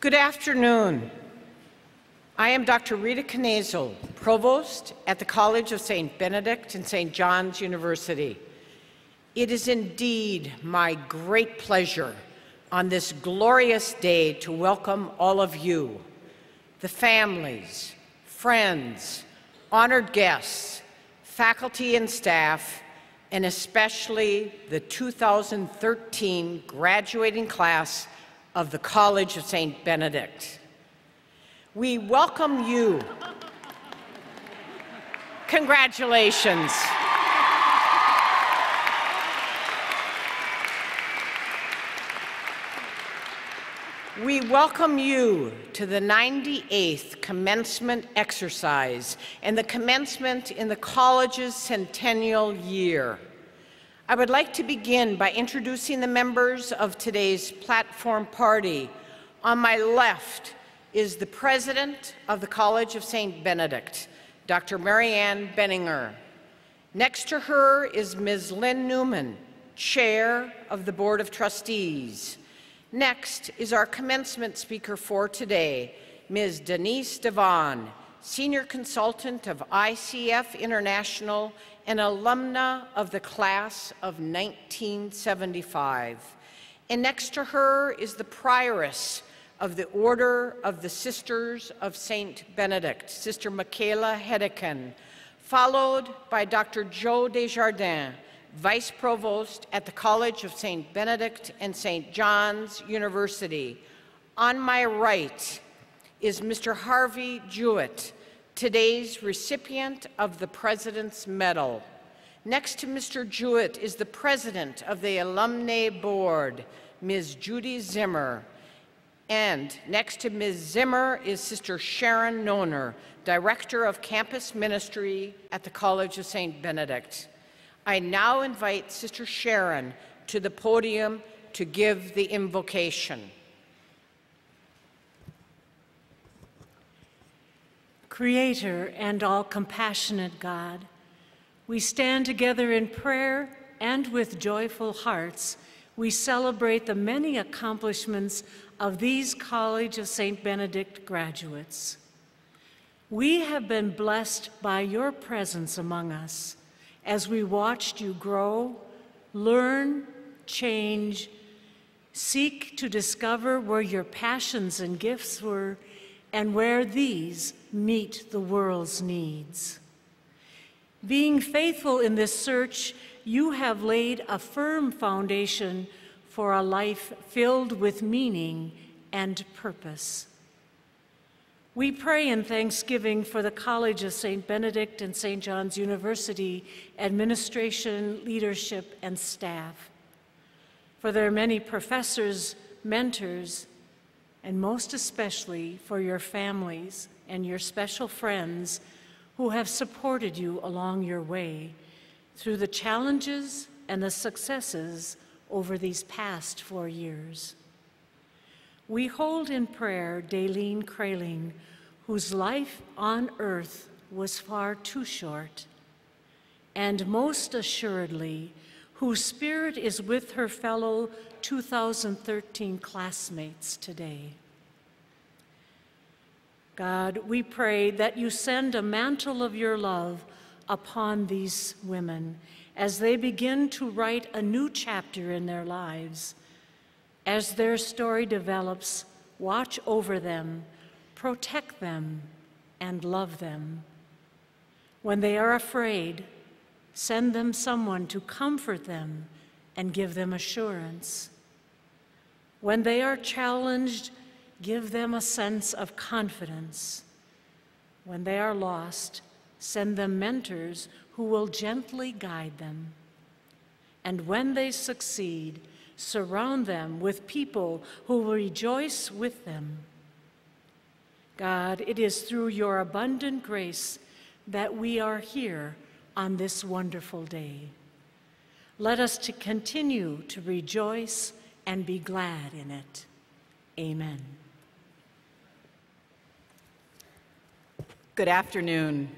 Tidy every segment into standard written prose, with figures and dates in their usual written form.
Good afternoon. I am Dr. Rita Knazel, Provost at the College of St. Benedict and St. John's University. It is indeed my great pleasure on this glorious day to welcome all of you, the families, friends, honored guests, faculty and staff, and especially the 2013 graduating class of the College of St. Benedict. We welcome you. Congratulations. We welcome you to the 98th commencement exercise and the commencement in the college's centennial year. I would like to begin by introducing the members of today's platform party. On my left is the president of the College of St. Benedict, Dr. Marianne Benninger. Next to her is Ms. Lynn Newman, chair of the Board of Trustees. Next is our commencement speaker for today, Ms. Denise Devon, senior consultant of ICF International and alumna of the class of 1975. And next to her is the prioress of the Order of the Sisters of St. Benedict, Sister Michaela Hedeken, followed by Dr. Joe Desjardins, Vice Provost at the College of St. Benedict and St. John's University. On my right is Mr. Harvey Jewett, today's recipient of the President's Medal. Next to Mr. Jewett is the President of the Alumni Board, Ms. Judy Zimmer. And next to Ms. Zimmer is Sister Sharon Noner, Director of Campus Ministry at the College of St. Benedict. I now invite Sister Sharon to the podium to give the invocation. Creator and all-compassionate God, we stand together in prayer and with joyful hearts. We celebrate the many accomplishments of these College of St. Benedict graduates. We have been blessed by your presence among us as we watched you grow, learn, change, seek to discover where your passions and gifts were and where these meet the world's needs. Being faithful in this search, you have laid a firm foundation for a life filled with meaning and purpose. We pray in thanksgiving for the College of St. Benedict and St. John's University administration, leadership, and staff, for their many professors, mentors, and most especially for your families and your special friends who have supported you along your way through the challenges and the successes over these past 4 years. We hold in prayer Daylene Kraling, whose life on earth was far too short, and most assuredly, whose spirit is with her fellow 2013 classmates today. God, we pray that you send a mantle of your love upon these women as they begin to write a new chapter in their lives. As their story develops, watch over them, protect them, and love them. When they are afraid, send them someone to comfort them and give them assurance. When they are challenged, give them a sense of confidence. When they are lost, send them mentors who will gently guide them. And when they succeed, surround them with people who will rejoice with them. God, it is through your abundant grace that we are here on this wonderful day. Let us to continue to rejoice and be glad in it. Amen. Good afternoon.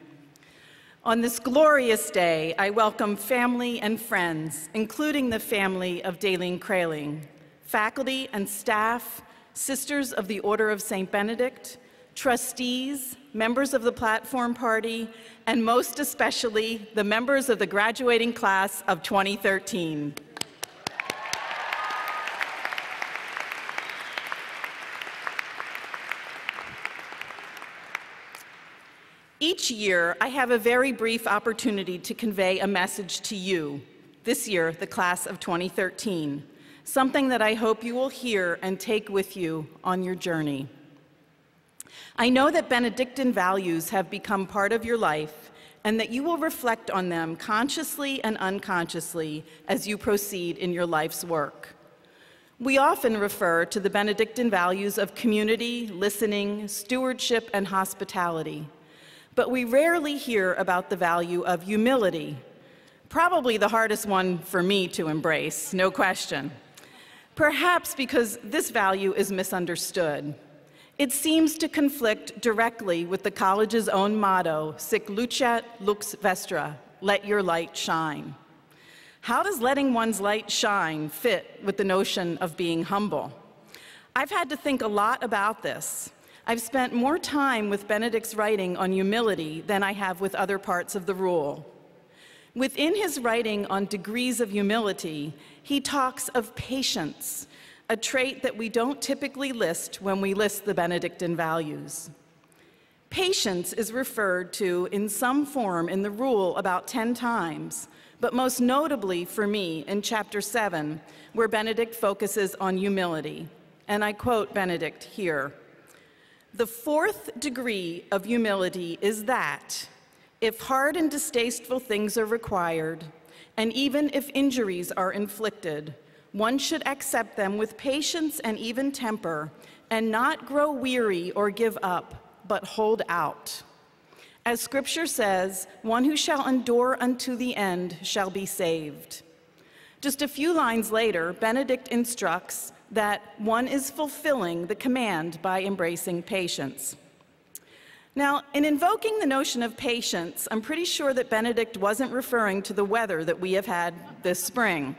On this glorious day, I welcome family and friends, including the family of Daylene Kraling, faculty and staff, Sisters of the Order of St. Benedict, trustees, members of the Platform Party, and most especially the members of the graduating class of 2013. Each year, I have a very brief opportunity to convey a message to you, this year, the class of 2013, something that I hope you will hear and take with you on your journey. I know that Benedictine values have become part of your life and that you will reflect on them consciously and unconsciously as you proceed in your life's work. We often refer to the Benedictine values of community, listening, stewardship, and hospitality, but we rarely hear about the value of humility, probably the hardest one for me to embrace, no question. Perhaps because this value is misunderstood. It seems to conflict directly with the college's own motto, Sic lucet lux vestra, let your light shine. How does letting one's light shine fit with the notion of being humble? I've had to think a lot about this. I've spent more time with Benedict's writing on humility than I have with other parts of the rule. Within his writing on degrees of humility, he talks of patience, a trait that we don't typically list when we list the Benedictine values. Patience is referred to in some form in the rule about 10 times, but most notably for me in chapter 7, where Benedict focuses on humility. And I quote Benedict here, "The fourth degree of humility is that, if hard and distasteful things are required, and even if injuries are inflicted, one should accept them with patience and even temper, and not grow weary or give up, but hold out. As Scripture says, one who shall endure unto the end shall be saved." Just a few lines later, Benedict instructs that one is fulfilling the command by embracing patience. Now, in invoking the notion of patience, I'm pretty sure that Benedict wasn't referring to the weather that we have had this spring.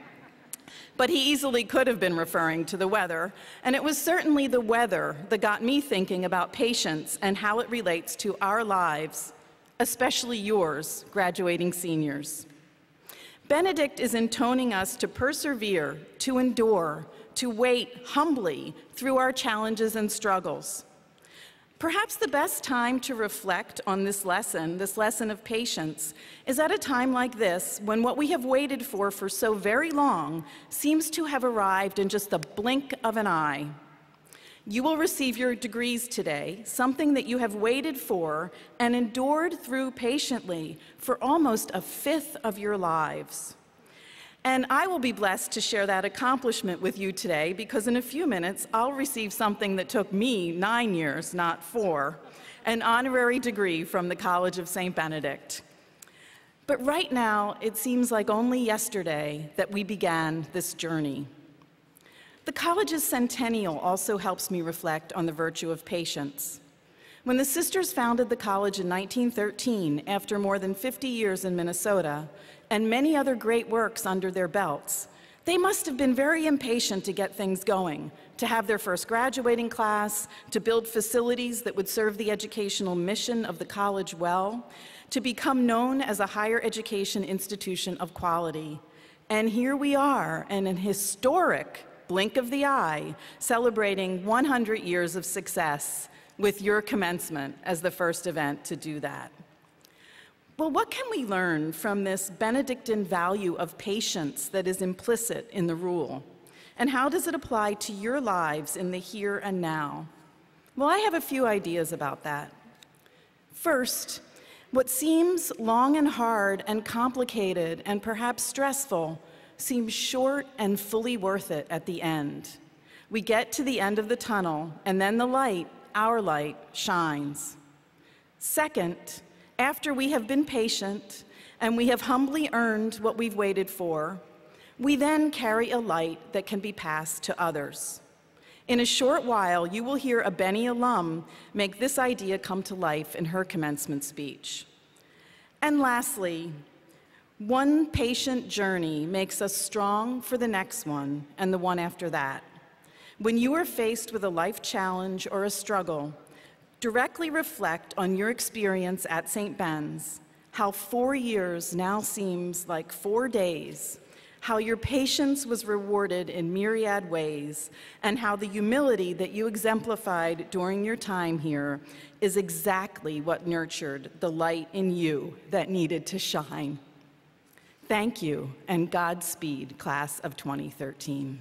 But he easily could have been referring to the weather, and it was certainly the weather that got me thinking about patience and how it relates to our lives, especially yours, graduating seniors. Benedict is intoning us to persevere, to endure, to wait humbly through our challenges and struggles. Perhaps the best time to reflect on this lesson of patience, is at a time like this when what we have waited for so very long seems to have arrived in just the blink of an eye. You will receive your degrees today, something that you have waited for and endured through patiently for almost a fifth of your lives. And I will be blessed to share that accomplishment with you today because in a few minutes, I'll receive something that took me 9 years, not 4, an honorary degree from the College of St. Benedict. But right now, it seems like only yesterday that we began this journey. The college's centennial also helps me reflect on the virtue of patience. When the sisters founded the college in 1913, after more than 50 years in Minnesota, and many other great works under their belts, they must have been very impatient to get things going, to have their first graduating class, to build facilities that would serve the educational mission of the college well, to become known as a higher education institution of quality. And here we are, in an historic blink of the eye, celebrating 100 years of success with your commencement as the first event to do that. Well, what can we learn from this Benedictine value of patience that is implicit in the rule? And how does it apply to your lives in the here and now? Well, I have a few ideas about that. First, what seems long and hard and complicated and perhaps stressful seems short and fully worth it at the end. We get to the end of the tunnel, and then the light, our light, shines. Second, after we have been patient and we have humbly earned what we've waited for, we then carry a light that can be passed to others. In a short while, you will hear a Benny alum make this idea come to life in her commencement speech. And lastly, one patient journey makes us strong for the next one and the one after that. When you are faced with a life challenge or a struggle, directly reflect on your experience at St. Ben's, how 4 years now seems like 4 days, how your patience was rewarded in myriad ways, and how the humility that you exemplified during your time here is exactly what nurtured the light in you that needed to shine. Thank you, and Godspeed, class of 2013.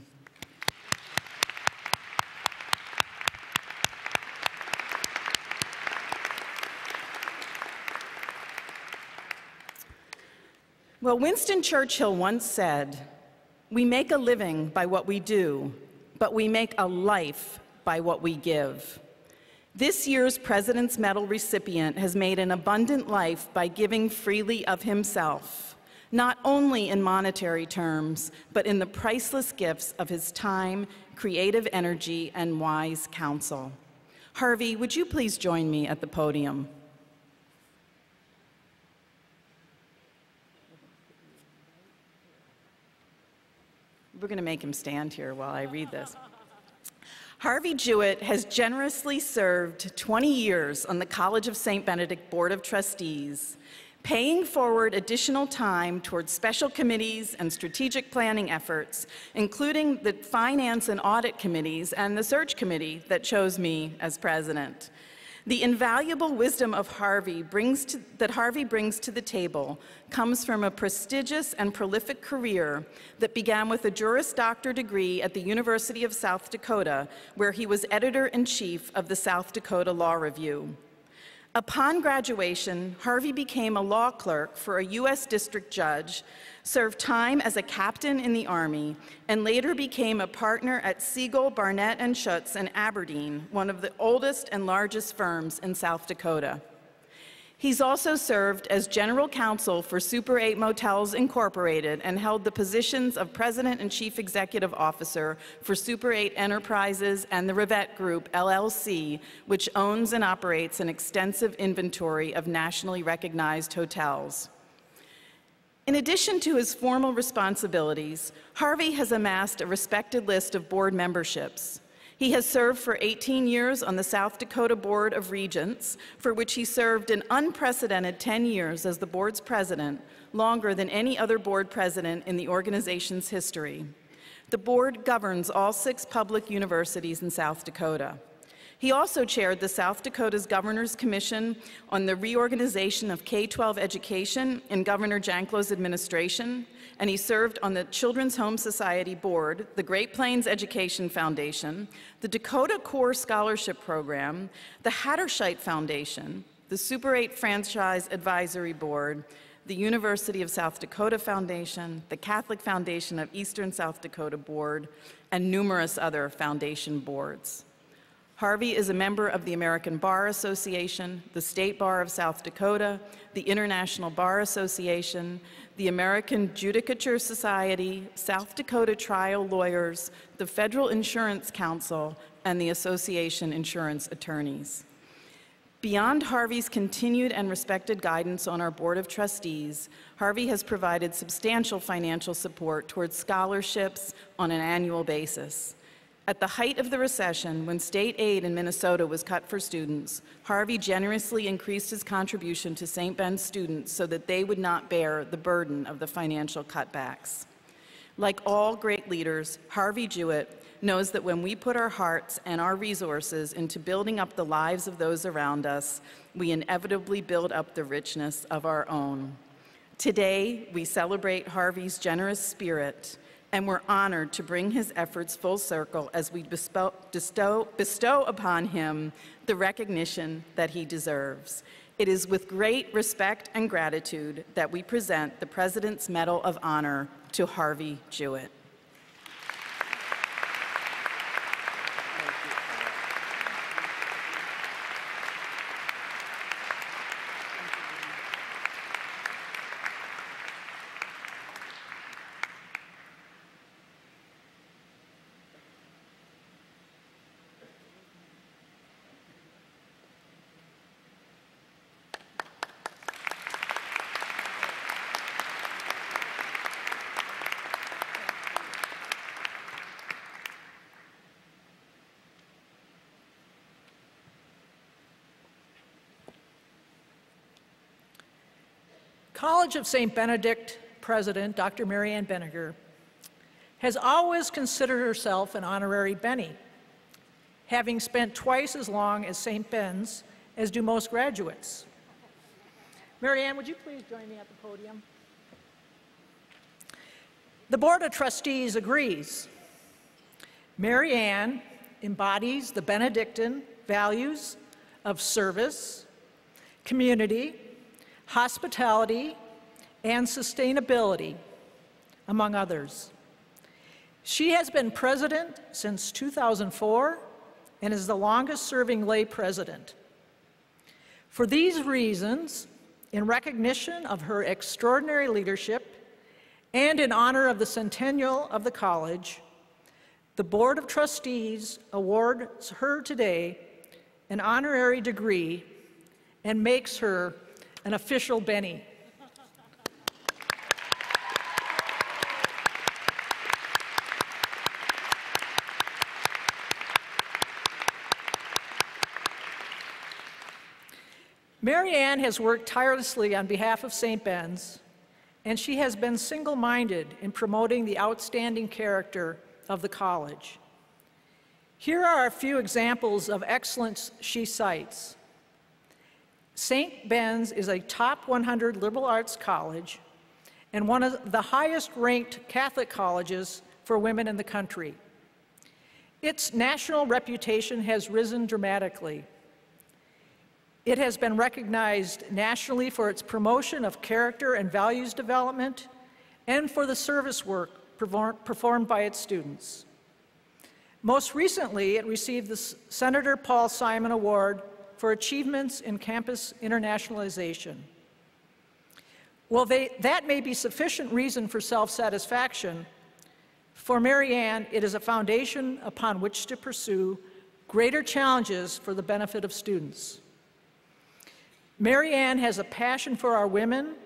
Well, Winston Churchill once said, "We make a living by what we do, but we make a life by what we give." This year's President's Medal recipient has made an abundant life by giving freely of himself, not only in monetary terms, but in the priceless gifts of his time, creative energy, and wise counsel. Harvey, would you please join me at the podium? We're going to make him stand here while I read this. Harvey Jewett has generously served 20 years on the College of St. Benedict Board of Trustees, paying forward additional time towards special committees and strategic planning efforts, including the Finance and Audit Committees and the Search Committee that chose me as president. The invaluable wisdom that Harvey brings to the table comes from a prestigious and prolific career that began with a Juris Doctor degree at the University of South Dakota, where he was editor-in-chief of the South Dakota Law Review. Upon graduation, Harvey became a law clerk for a U.S. district judge, served time as a captain in the Army, and later became a partner at Siegel, Barnett & Schutz in Aberdeen, one of the oldest and largest firms in South Dakota. He's also served as general counsel for Super 8 Motels Incorporated and held the positions of president and chief executive officer for Super 8 Enterprises and the Rivette Group, LLC, which owns and operates an extensive inventory of nationally recognized hotels. In addition to his formal responsibilities, Harvey has amassed a respected list of board memberships. He has served for 18 years on the South Dakota Board of Regents, for which he served an unprecedented 10 years as the board's president, longer than any other board president in the organization's history. The board governs all 6 public universities in South Dakota. He also chaired the South Dakota's Governor's Commission on the reorganization of K-12 education in Governor Janklo's administration, and he served on the Children's Home Society Board, the Great Plains Education Foundation, the Dakota Core Scholarship Program, the Hatterscheit Foundation, the Super 8 Franchise Advisory Board, the University of South Dakota Foundation, the Catholic Foundation of Eastern South Dakota Board, and numerous other foundation boards. Harvey is a member of the American Bar Association, the State Bar of South Dakota, the International Bar Association, the American Judicature Society, South Dakota Trial Lawyers, the Federal Insurance Council, and the Association Insurance Attorneys. Beyond Harvey's continued and respected guidance on our Board of Trustees, Harvey has provided substantial financial support towards scholarships on an annual basis. At the height of the recession, when state aid in Minnesota was cut for students, Harvey generously increased his contribution to St. Ben's students so that they would not bear the burden of the financial cutbacks. Like all great leaders, Harvey Jewett knows that when we put our hearts and our resources into building up the lives of those around us, we inevitably build up the richness of our own. Today, we celebrate Harvey's generous spirit, and we're honored to bring his efforts full circle as we bestow upon him the recognition that he deserves. It is with great respect and gratitude that we present the President's Medal of Honor to Harvey Jewett. College of St. Benedict president, Dr. Mary Ann Benninger, has always considered herself an honorary Benny, having spent twice as long as St. Ben's as do most graduates. Mary Ann, would you please join me at the podium? The Board of Trustees agrees. Mary Ann embodies the Benedictine values of service, community, hospitality, and sustainability, among others. She has been president since 2004 and is the longest-serving lay president. For these reasons, in recognition of her extraordinary leadership and in honor of the centennial of the college, the Board of Trustees awards her today an honorary degree and makes her an official Benny. Mary Ann has worked tirelessly on behalf of St. Ben's, and she has been single-minded in promoting the outstanding character of the college. Here are a few examples of excellence she cites. St. Ben's is a top 100 liberal arts college and one of the highest-ranked Catholic colleges for women in the country. Its national reputation has risen dramatically. It has been recognized nationally for its promotion of character and values development and for the service work performed by its students. Most recently, it received the Senator Paul Simon Award for achievements in campus internationalization. While that may be sufficient reason for self-satisfaction, for Mary Ann, it is a foundation upon which to pursue greater challenges for the benefit of students. Mary Ann has a passion for our women,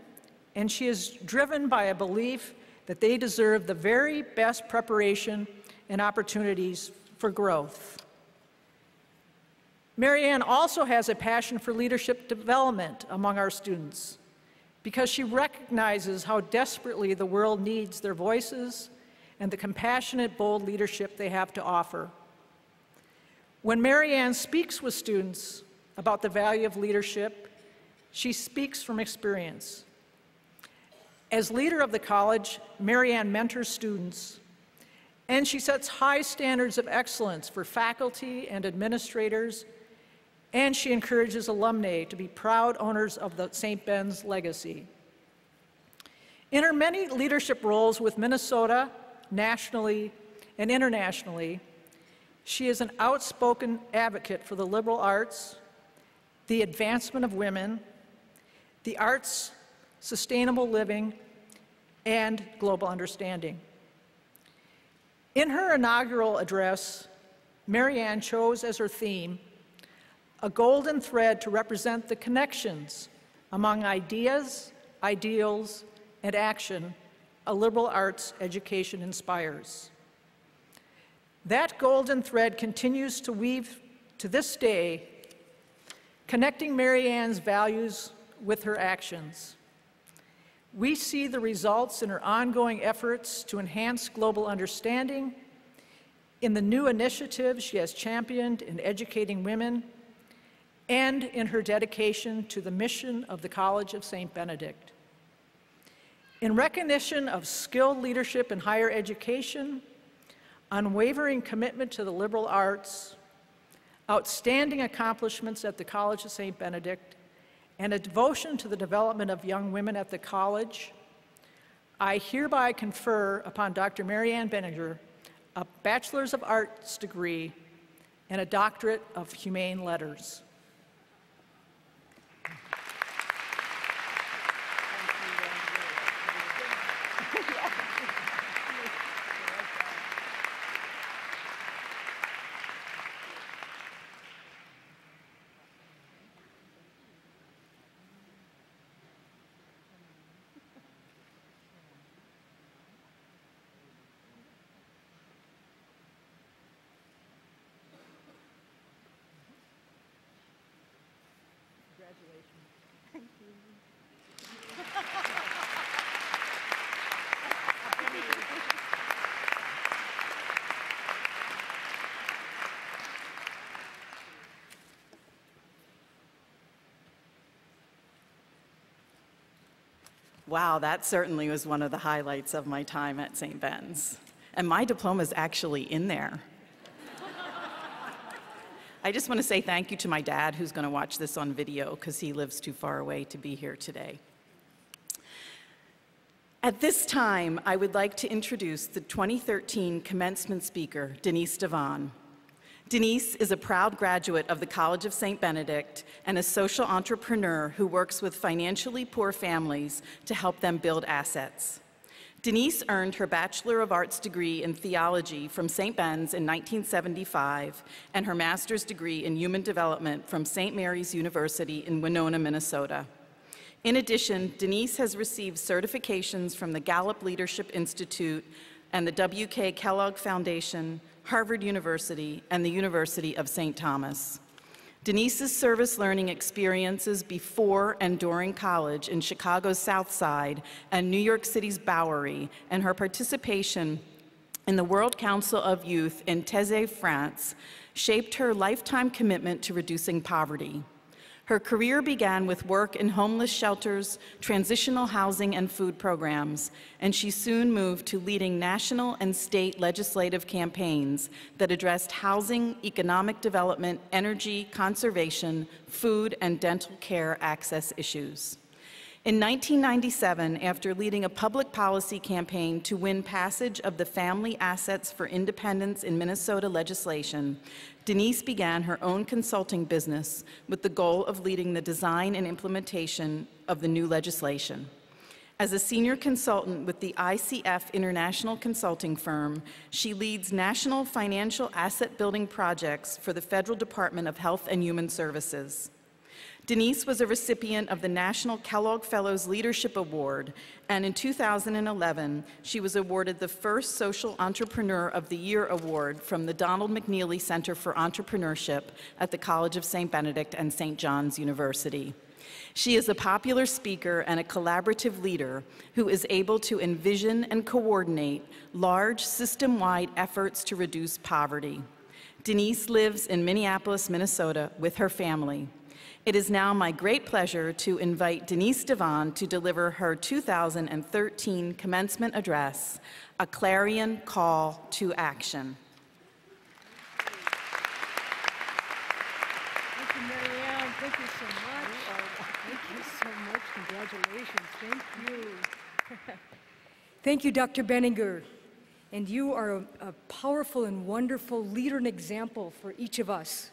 and she is driven by a belief that they deserve the very best preparation and opportunities for growth. Mary Ann also has a passion for leadership development among our students because she recognizes how desperately the world needs their voices and the compassionate, bold leadership they have to offer. When Mary Ann speaks with students about the value of leadership, she speaks from experience. As leader of the college, Mary Ann mentors students, and she sets high standards of excellence for faculty and administrators, and she encourages alumni to be proud owners of the St. Ben's legacy. In her many leadership roles with Minnesota, nationally and internationally, she is an outspoken advocate for the liberal arts, the advancement of women, the arts, sustainable living, and global understanding. In her inaugural address, Mary Ann chose as her theme a golden thread to represent the connections among ideas, ideals, and action a liberal arts education inspires. That golden thread continues to weave to this day, connecting Mary Ann's values with her actions. We see the results in her ongoing efforts to enhance global understanding, in the new initiatives she has championed in educating women, and in her dedication to the mission of the College of St. Benedict. In recognition of skilled leadership in higher education, unwavering commitment to the liberal arts, outstanding accomplishments at the College of St. Benedict, and a devotion to the development of young women at the college, I hereby confer upon Dr. Mary Ann Benninger a Bachelor's of Arts degree and a Doctorate of Humane Letters. Wow, that certainly was one of the highlights of my time at St. Ben's. And my diploma is actually in there. I just want to say thank you to my dad, who's going to watch this on video because he lives too far away to be here today. At this time, I would like to introduce the 2013 commencement speaker, Denise Devon. Denise is a proud graduate of the College of St. Benedict and a social entrepreneur who works with financially poor families to help them build assets. Denise earned her Bachelor of Arts degree in theology from St. Ben's in 1975 and her master's degree in human development from St. Mary's University in Winona, Minnesota. In addition, Denise has received certifications from the Gallup Leadership Institute and the W.K. Kellogg Foundation, Harvard University, and the University of St. Thomas. Denise's service learning experiences before and during college in Chicago's South Side and New York City's Bowery, and her participation in the World Council of Youth in Thésée, France, shaped her lifetime commitment to reducing poverty. Her career began with work in homeless shelters, transitional housing, and food programs, and she soon moved to leading national and state legislative campaigns that addressed housing, economic development, energy, conservation, food, and dental care access issues. In 1997, after leading a public policy campaign to win passage of the Family Assets for Independence in Minnesota legislation, Denise began her own consulting business with the goal of leading the design and implementation of the new legislation. As a senior consultant with the ICF International Consulting Firm, she leads national financial asset building projects for the Federal Department of Health and Human Services. Denise was a recipient of the National Kellogg Fellows Leadership Award, and in 2011, she was awarded the first Social Entrepreneur of the Year award from the Donald McNeely Center for Entrepreneurship at the College of St. Benedict and St. John's University. She is a popular speaker and a collaborative leader who is able to envision and coordinate large system-wide efforts to reduce poverty. Denise lives in Minneapolis, Minnesota with her family. It is now my great pleasure to invite Denise Devon to deliver her 2013 commencement address, A Clarion Call to Action. Thank you, Mary Ann. Thank you so much. Thank you so much. Congratulations. Thank you. Thank you, Dr. Benninger. And you are a powerful and wonderful leader and example for each of us.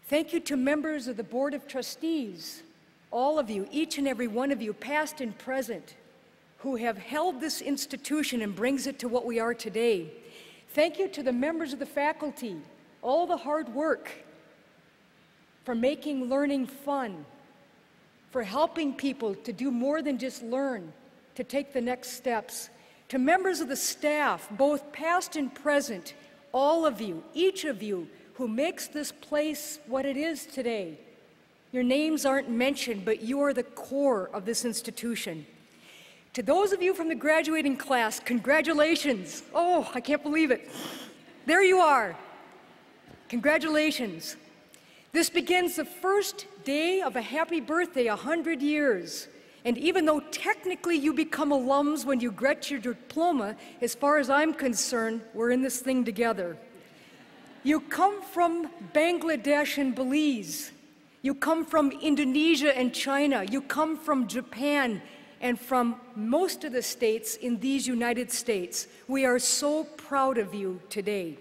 Thank you to members of the Board of Trustees, all of you, each and every one of you, past and present, who have held this institution and brings it to what we are today. Thank you to the members of the faculty, all the hard work, for making learning fun, for helping people to do more than just learn, to take the next steps. To members of the staff, both past and present, all of you, each of you, who makes this place what it is today. Your names aren't mentioned, but you are the core of this institution. To those of you from the graduating class, congratulations. Oh, I can't believe it. There you are. Congratulations. This begins the first day of a happy birthday, 100 years. And even though technically you become alums when you get your diploma, as far as I'm concerned, we're in this thing together. You come from Bangladesh and Belize. You come from Indonesia and China. You come from Japan and from most of the states in these United States. We are so proud of you today.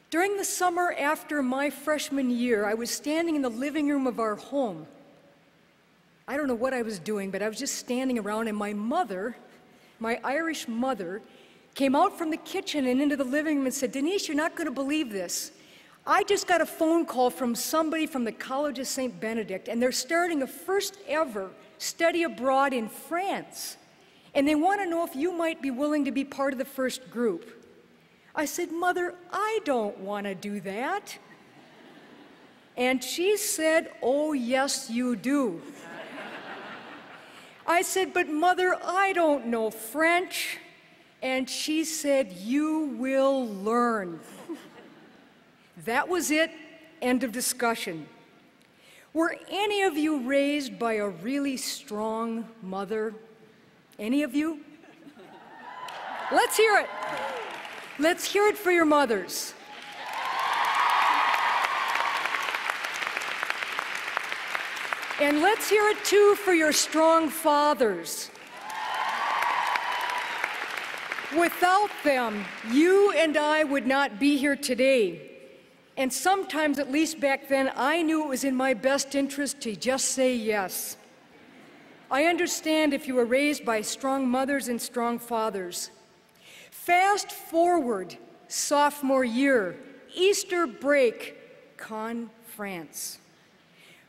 During the summer after my freshman year, I was standing in the living room of our home. I don't know what I was doing, but I was just standing around, and my mother, my Irish mother, came out from the kitchen and into the living room and said, "Denise, you're not going to believe this. I just got a phone call from somebody from the College of St. Benedict, and they're starting a first ever study abroad in France. And they want to know if you might be willing to be part of the first group." I said, "Mother, I don't want to do that." And she said, "Oh, yes, you do." I said, "But Mother, I don't know French." And she said, "You will learn." That was it. End of discussion. Were any of you raised by a really strong mother? Any of you? Let's hear it. Let's hear it for your mothers. And let's hear it too for your strong fathers. Without them, you and I would not be here today. And sometimes, at least back then, I knew it was in my best interest to just say yes. I understand if you were raised by strong mothers and strong fathers. Fast forward, sophomore year, Easter break, Cannes, France.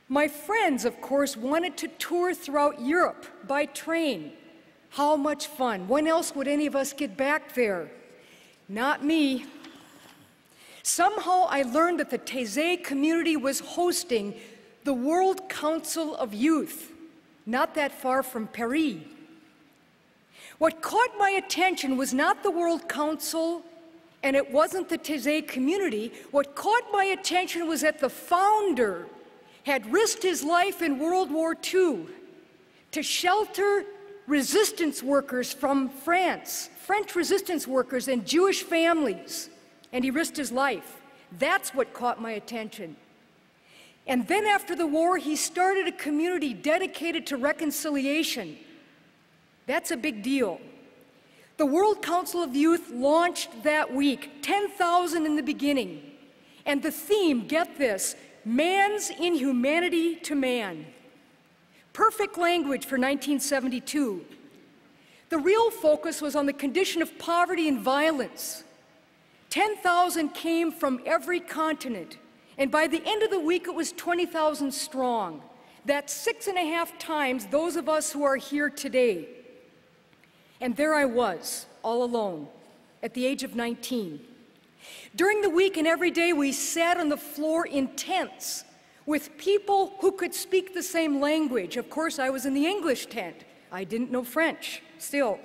My friends, of course, wanted to tour throughout Europe by train. How much fun. When else would any of us get back there? Not me. Somehow I learned that the Taizé community was hosting the World Council of Youth, not that far from Paris. What caught my attention was not the World Council, and it wasn't the Taizé community. What caught my attention was that the founder had risked his life in World War II to shelter resistance workers from France, French resistance workers and Jewish families, and he risked his life. That's what caught my attention. And then after the war, he started a community dedicated to reconciliation. That's a big deal. The World Council of Youth launched that week, 10,000 in the beginning. And the theme, get this, man's inhumanity to man. Perfect language for 1972. The real focus was on the condition of poverty and violence. 10,000 came from every continent, and by the end of the week it was 20,000 strong. That's 6.5 times those of us who are here today. And there I was, all alone, at the age of 19. During the week and every day we sat on the floor in tents with people who could speak the same language. Of course, I was in the English tent. I didn't know French, still.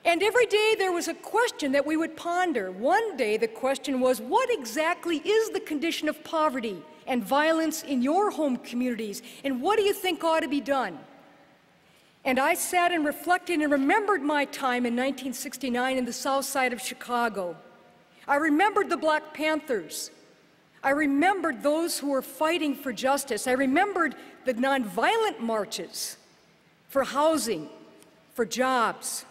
And every day there was a question that we would ponder. One day the question was, what exactly is the condition of poverty and violence in your home communities, and what do you think ought to be done? And I sat and reflected and remembered my time in 1969 in the south side of Chicago. I remembered the Black Panthers. I remembered those who were fighting for justice. I remembered the nonviolent marches for housing, for jobs.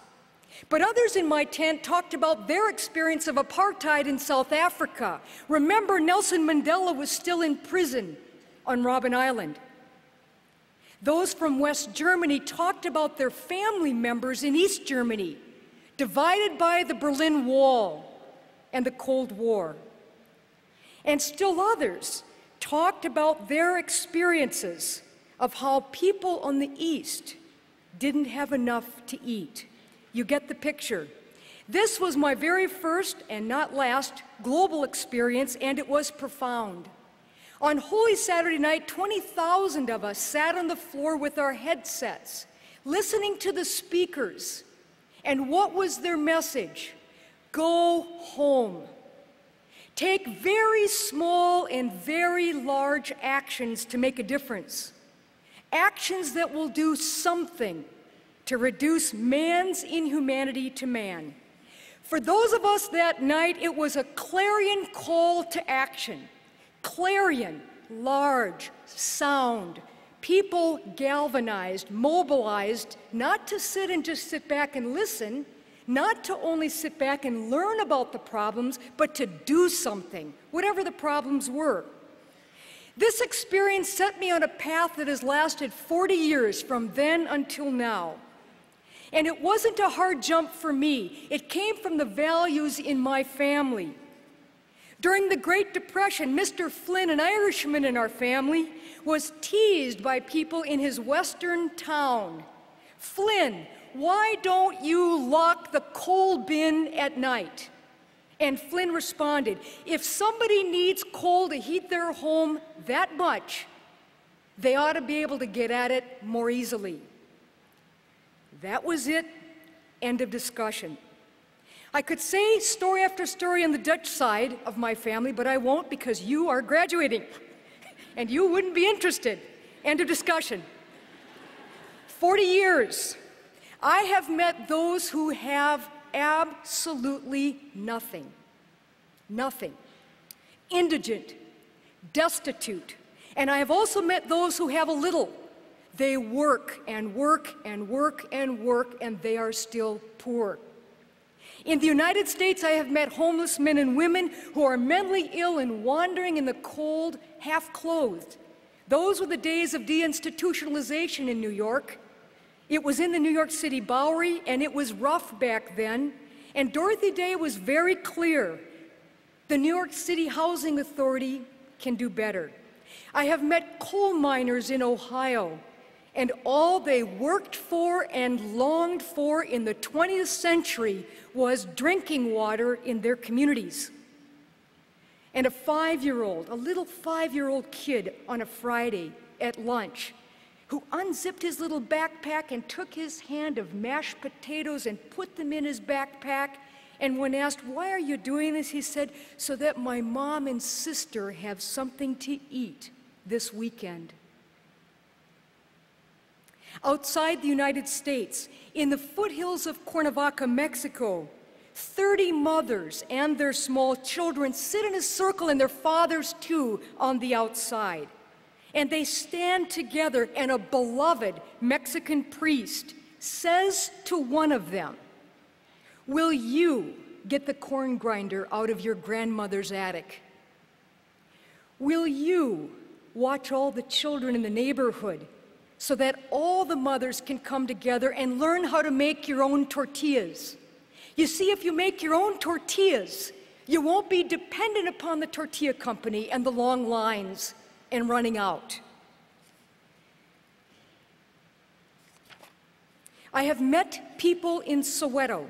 But others in my tent talked about their experience of apartheid in South Africa. Remember, Nelson Mandela was still in prison on Robben Island. Those from West Germany talked about their family members in East Germany, divided by the Berlin Wall and the Cold War. And still others talked about their experiences of how people on the East didn't have enough to eat. You get the picture. This was my very first and not last global experience, and it was profound. On Holy Saturday night, 20,000 of us sat on the floor with our headsets, listening to the speakers. And what was their message? Go home. Take very small and very large actions to make a difference. Actions that will do something to reduce man's inhumanity to man. For those of us that night, it was a clarion call to action. Clarion, large, sound. People galvanized, mobilized, not to sit and just sit back and listen, not to only sit back and learn about the problems, but to do something, whatever the problems were. This experience set me on a path that has lasted 40 years from then until now. And it wasn't a hard jump for me. It came from the values in my family. During the Great Depression, Mr. Flynn, an Irishman in our family, was teased by people in his western town. Flynn, why don't you lock the coal bin at night? And Flynn responded, if somebody needs coal to heat their home that much, they ought to be able to get at it more easily. That was it. End of discussion. I could say story after story on the Dutch side of my family, but I won't because you are graduating. and you wouldn't be interested. End of discussion. 40 years. I have met those who have absolutely nothing. Nothing. Indigent, destitute. And I have also met those who have a little. They work and work and work and work, and they are still poor. In the United States, I have met homeless men and women who are mentally ill and wandering in the cold, half-clothed. Those were the days of deinstitutionalization in New York. It was in the New York City Bowery, and it was rough back then. And Dorothy Day was very clear. The New York City Housing Authority can do better. I have met coal miners in Ohio, and all they worked for and longed for in the 20th century was drinking water in their communities. And a little 5-year-old kid on a Friday at lunch who unzipped his little backpack and took his hand of mashed potatoes and put them in his backpack. And when asked, "Why are you doing this?" he said, "So that my mom and sister have something to eat this weekend." Outside the United States, in the foothills of Cuernavaca, Mexico, 30 mothers and their small children sit in a circle, and their fathers too on the outside. And they stand together, and a beloved Mexican priest says to one of them, "Will you get the corn grinder out of your grandmother's attic? Will you watch all the children in the neighborhood so that all the mothers can come together and learn how to make your own tortillas? You see, if you make your own tortillas, you won't be dependent upon the tortilla company and the long lines and running out." I have met people in Soweto,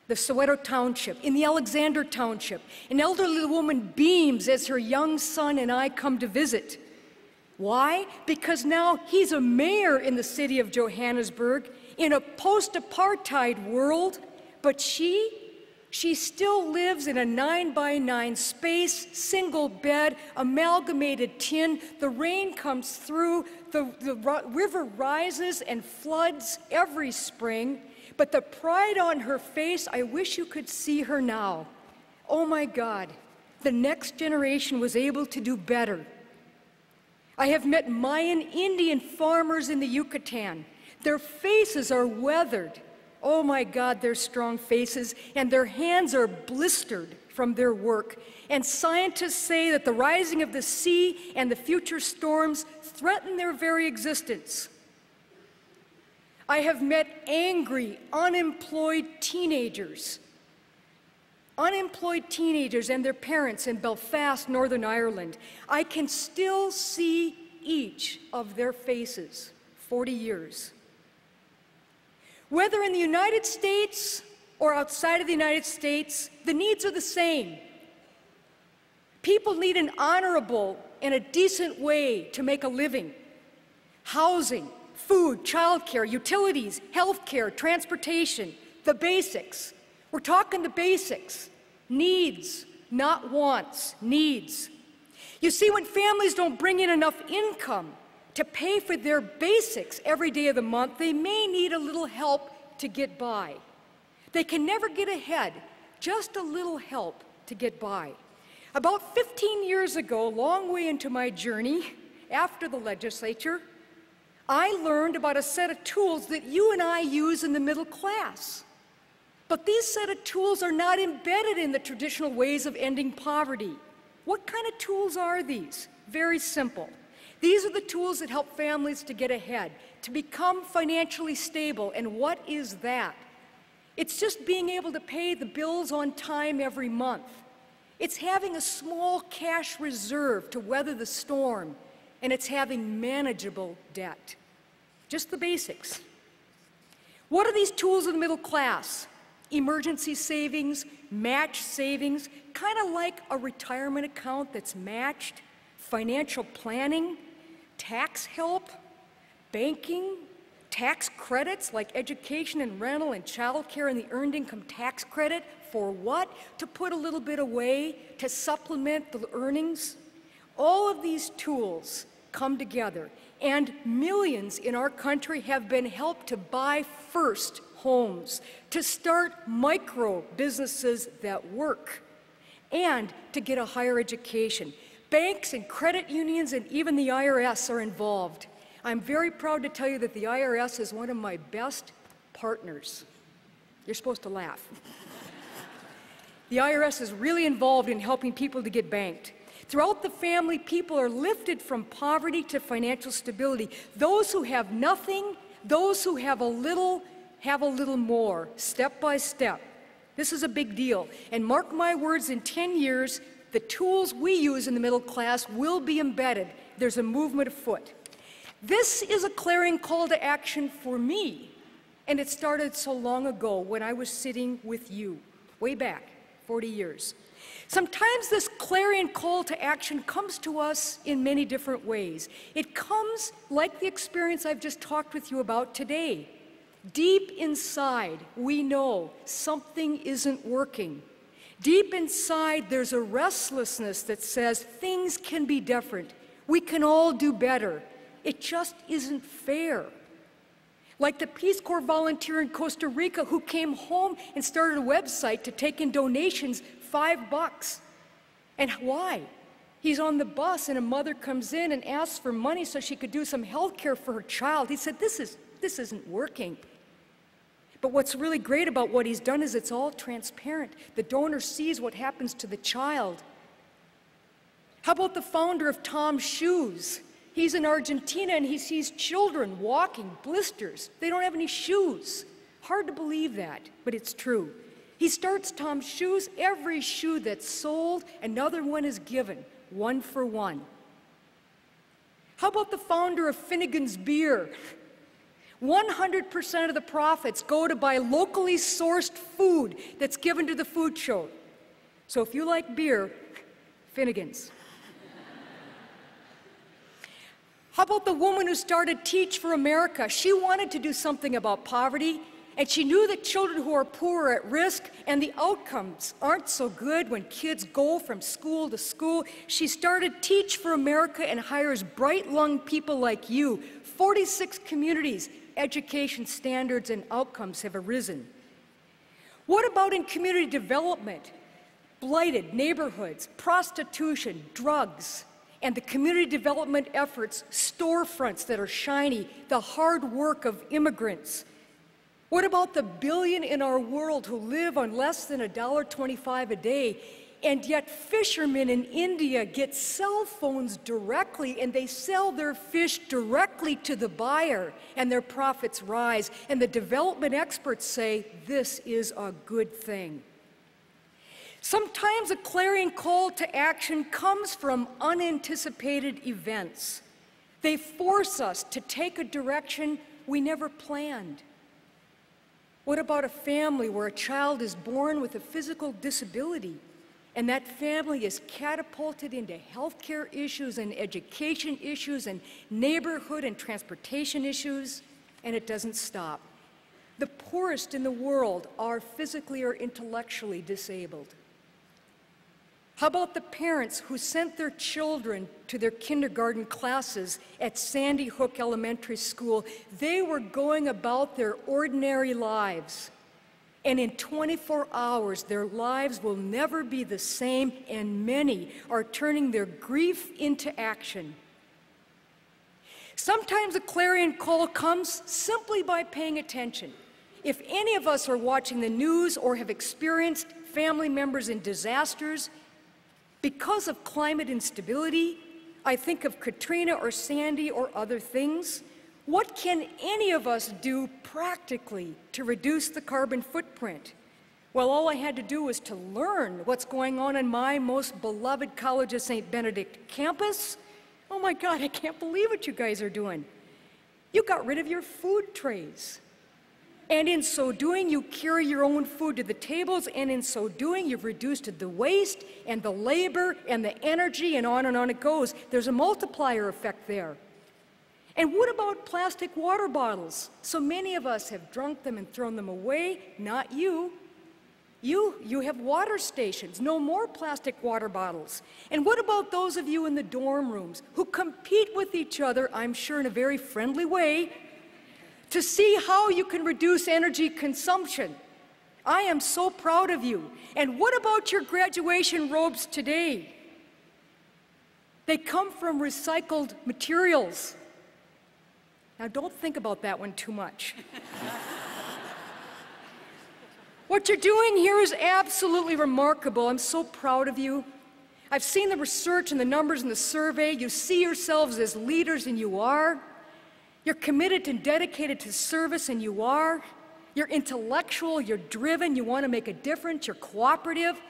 the Soweto Township, in the Alexander Township. An elderly woman beams as her young son and I come to visit. Why? Because now he's a mayor in the city of Johannesburg in a post-apartheid world, but she still lives in a 9-by-9 space, single bed, amalgamated tin. The rain comes through, the river rises and floods every spring, but the pride on her face, I wish you could see her now. Oh my God, the next generation was able to do better. I have met Mayan Indian farmers in the Yucatan. Their faces are weathered. Oh my God, their strong faces, and their hands are blistered from their work. And scientists say that the rising of the sea and the future storms threaten their very existence. I have met angry, unemployed teenagers and their parents in Belfast, Northern Ireland. I can still see each of their faces 40 years. Whether in the United States or outside of the United States, the needs are the same. People need an honorable and a decent way to make a living. Housing, food, childcare, utilities, healthcare, transportation, the basics. We're talking the basics. Needs, not wants, needs. You see, when families don't bring in enough income to pay for their basics every day of the month, they may need a little help to get by. They can never get ahead, just a little help to get by. About 15 years ago, a long way into my journey, after the legislature, I learned about a set of tools that you and I use in the middle class. But these set of tools are not embedded in the traditional ways of ending poverty. What kind of tools are these? Very simple. These are the tools that help families to get ahead, to become financially stable. And what is that? It's just being able to pay the bills on time every month. It's having a small cash reserve to weather the storm, and it's having manageable debt. Just the basics. What are these tools of the middle class? Emergency savings, match savings, kind of like a retirement account that's matched, financial planning, tax help, banking, tax credits like education and rental and childcare and the earned income tax credit. For what? To put a little bit away to supplement the earnings. All of these tools come together, and millions in our country have been helped to buy first homes, to start micro businesses that work, and to get a higher education. Banks and credit unions and even the IRS are involved. I'm very proud to tell you that the IRS is one of my best partners. You're supposed to laugh. The IRS is really involved in helping people to get banked. Throughout the family, people are lifted from poverty to financial stability. Those who have nothing, those who have a little more, step by step. This is a big deal. And mark my words, in 10 years, the tools we use in the middle class will be embedded. There's a movement afoot. This is a clarion call to action for me. And it started so long ago when I was sitting with you, way back, 40 years. Sometimes this clarion call to action comes to us in many different ways. It comes like the experience I've just talked with you about today. Deep inside, we know something isn't working. Deep inside, there's a restlessness that says things can be different. We can all do better. It just isn't fair. Like the Peace Corps volunteer in Costa Rica who came home and started a website to take in donations, $5. And why? He's on the bus and a mother comes in and asks for money so she could do some health care for her child. He said, this isn't working. But what's really great about what he's done is it's all transparent. The donor sees what happens to the child. How about the founder of Tom's Shoes? He's in Argentina and he sees children walking, blisters. They don't have any shoes. Hard to believe that, but it's true. He starts Tom's Shoes. Every shoe that's sold, another one is given, 1 for 1. How about the founder of Finnegan's Beer? 100% of the profits go to buy locally sourced food that's given to the food show. So if you like beer, Finnegan's. How about the woman who started Teach for America? She wanted to do something about poverty, and she knew that children who are poor are at risk, and the outcomes aren't so good when kids go from school to school. She started Teach for America and hires bright-lunged people like you. 46 communities, education standards and outcomes have arisen. What about in community development? Blighted neighborhoods, prostitution, drugs, and the community development efforts, storefronts that are shiny, the hard work of immigrants. What about the billion in our world who live on less than $1.25 a day, and yet fishermen in India get cell phones directly and they sell their fish directly to the buyer and their profits rise, and the development experts say this is a good thing. Sometimes a clarion call to action comes from unanticipated events. They force us to take a direction we never planned. What about a family where a child is born with a physical disability and that family is catapulted into healthcare issues and education issues and neighborhood and transportation issues, and it doesn't stop? The poorest in the world are physically or intellectually disabled. How about the parents who sent their children to their kindergarten classes at Sandy Hook Elementary School? They were going about their ordinary lives, and in 24 hours, their lives will never be the same, and many are turning their grief into action. Sometimes a clarion call comes simply by paying attention. If any of us are watching the news or have experienced family members in disasters, because of climate instability, I think of Katrina or Sandy or other things. What can any of us do practically to reduce the carbon footprint? Well, all I had to do was to learn what's going on in my most beloved College of St. Benedict campus. Oh my God, I can't believe what you guys are doing. You got rid of your food trays. And in so doing, you carry your own food to the tables, and in so doing, you've reduced the waste and the labor and the energy, and on it goes. There's a multiplier effect there. And what about plastic water bottles? So many of us have drunk them and thrown them away, not you. You have water stations, no more plastic water bottles. And what about those of you in the dorm rooms who compete with each other, I'm sure in a very friendly way, to see how you can reduce energy consumption? I am so proud of you. And what about your graduation robes today? They come from recycled materials. Now don't think about that one too much. What you're doing here is absolutely remarkable. I'm so proud of you. I've seen the research and the numbers in the survey. You see yourselves as leaders, and you are. You're committed and dedicated to service, and you are. You're intellectual, you're driven, you want to make a difference, you're cooperative.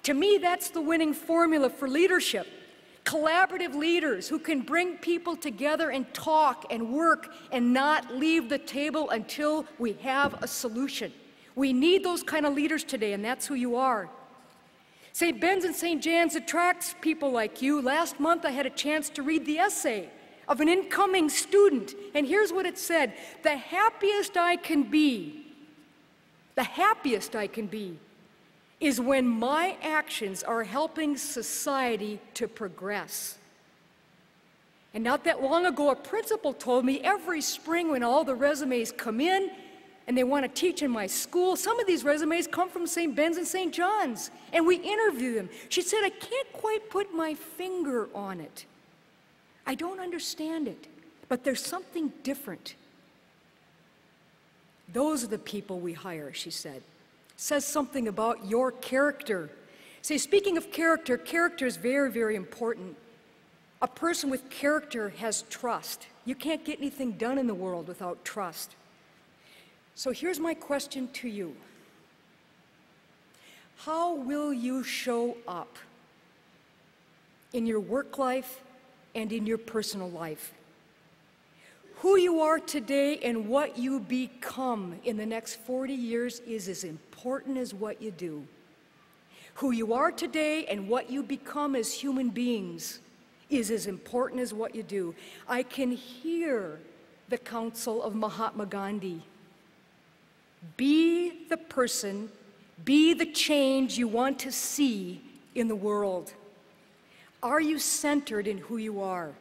To me, that's the winning formula for leadership. Collaborative leaders who can bring people together and talk and work and not leave the table until we have a solution. We need those kind of leaders today, and that's who you are. St. Ben's and St. Jan's attracts people like you. Last month, I had a chance to read the essay of an incoming student, and here's what it said: the happiest I can be is when my actions are helping society to progress. And not that long ago, a principal told me every spring when all the resumes come in and they want to teach in my school, some of these resumes come from St. Ben's and St. John's, and we interview them. She said, I can't quite put my finger on it. I don't understand it, but there's something different. Those are the people we hire, she said. Says something about your character. Say, speaking of character, character is very, very important. A person with character has trust. You can't get anything done in the world without trust. So here's my question to you. How will you show up in your work life and in your personal life? Who you are today and what you become in the next 40 years is as important as what you do. Who you are today and what you become as human beings is as important as what you do. I can hear the counsel of Mahatma Gandhi. Be the person, be the change you want to see in the world. Are you centered in who you are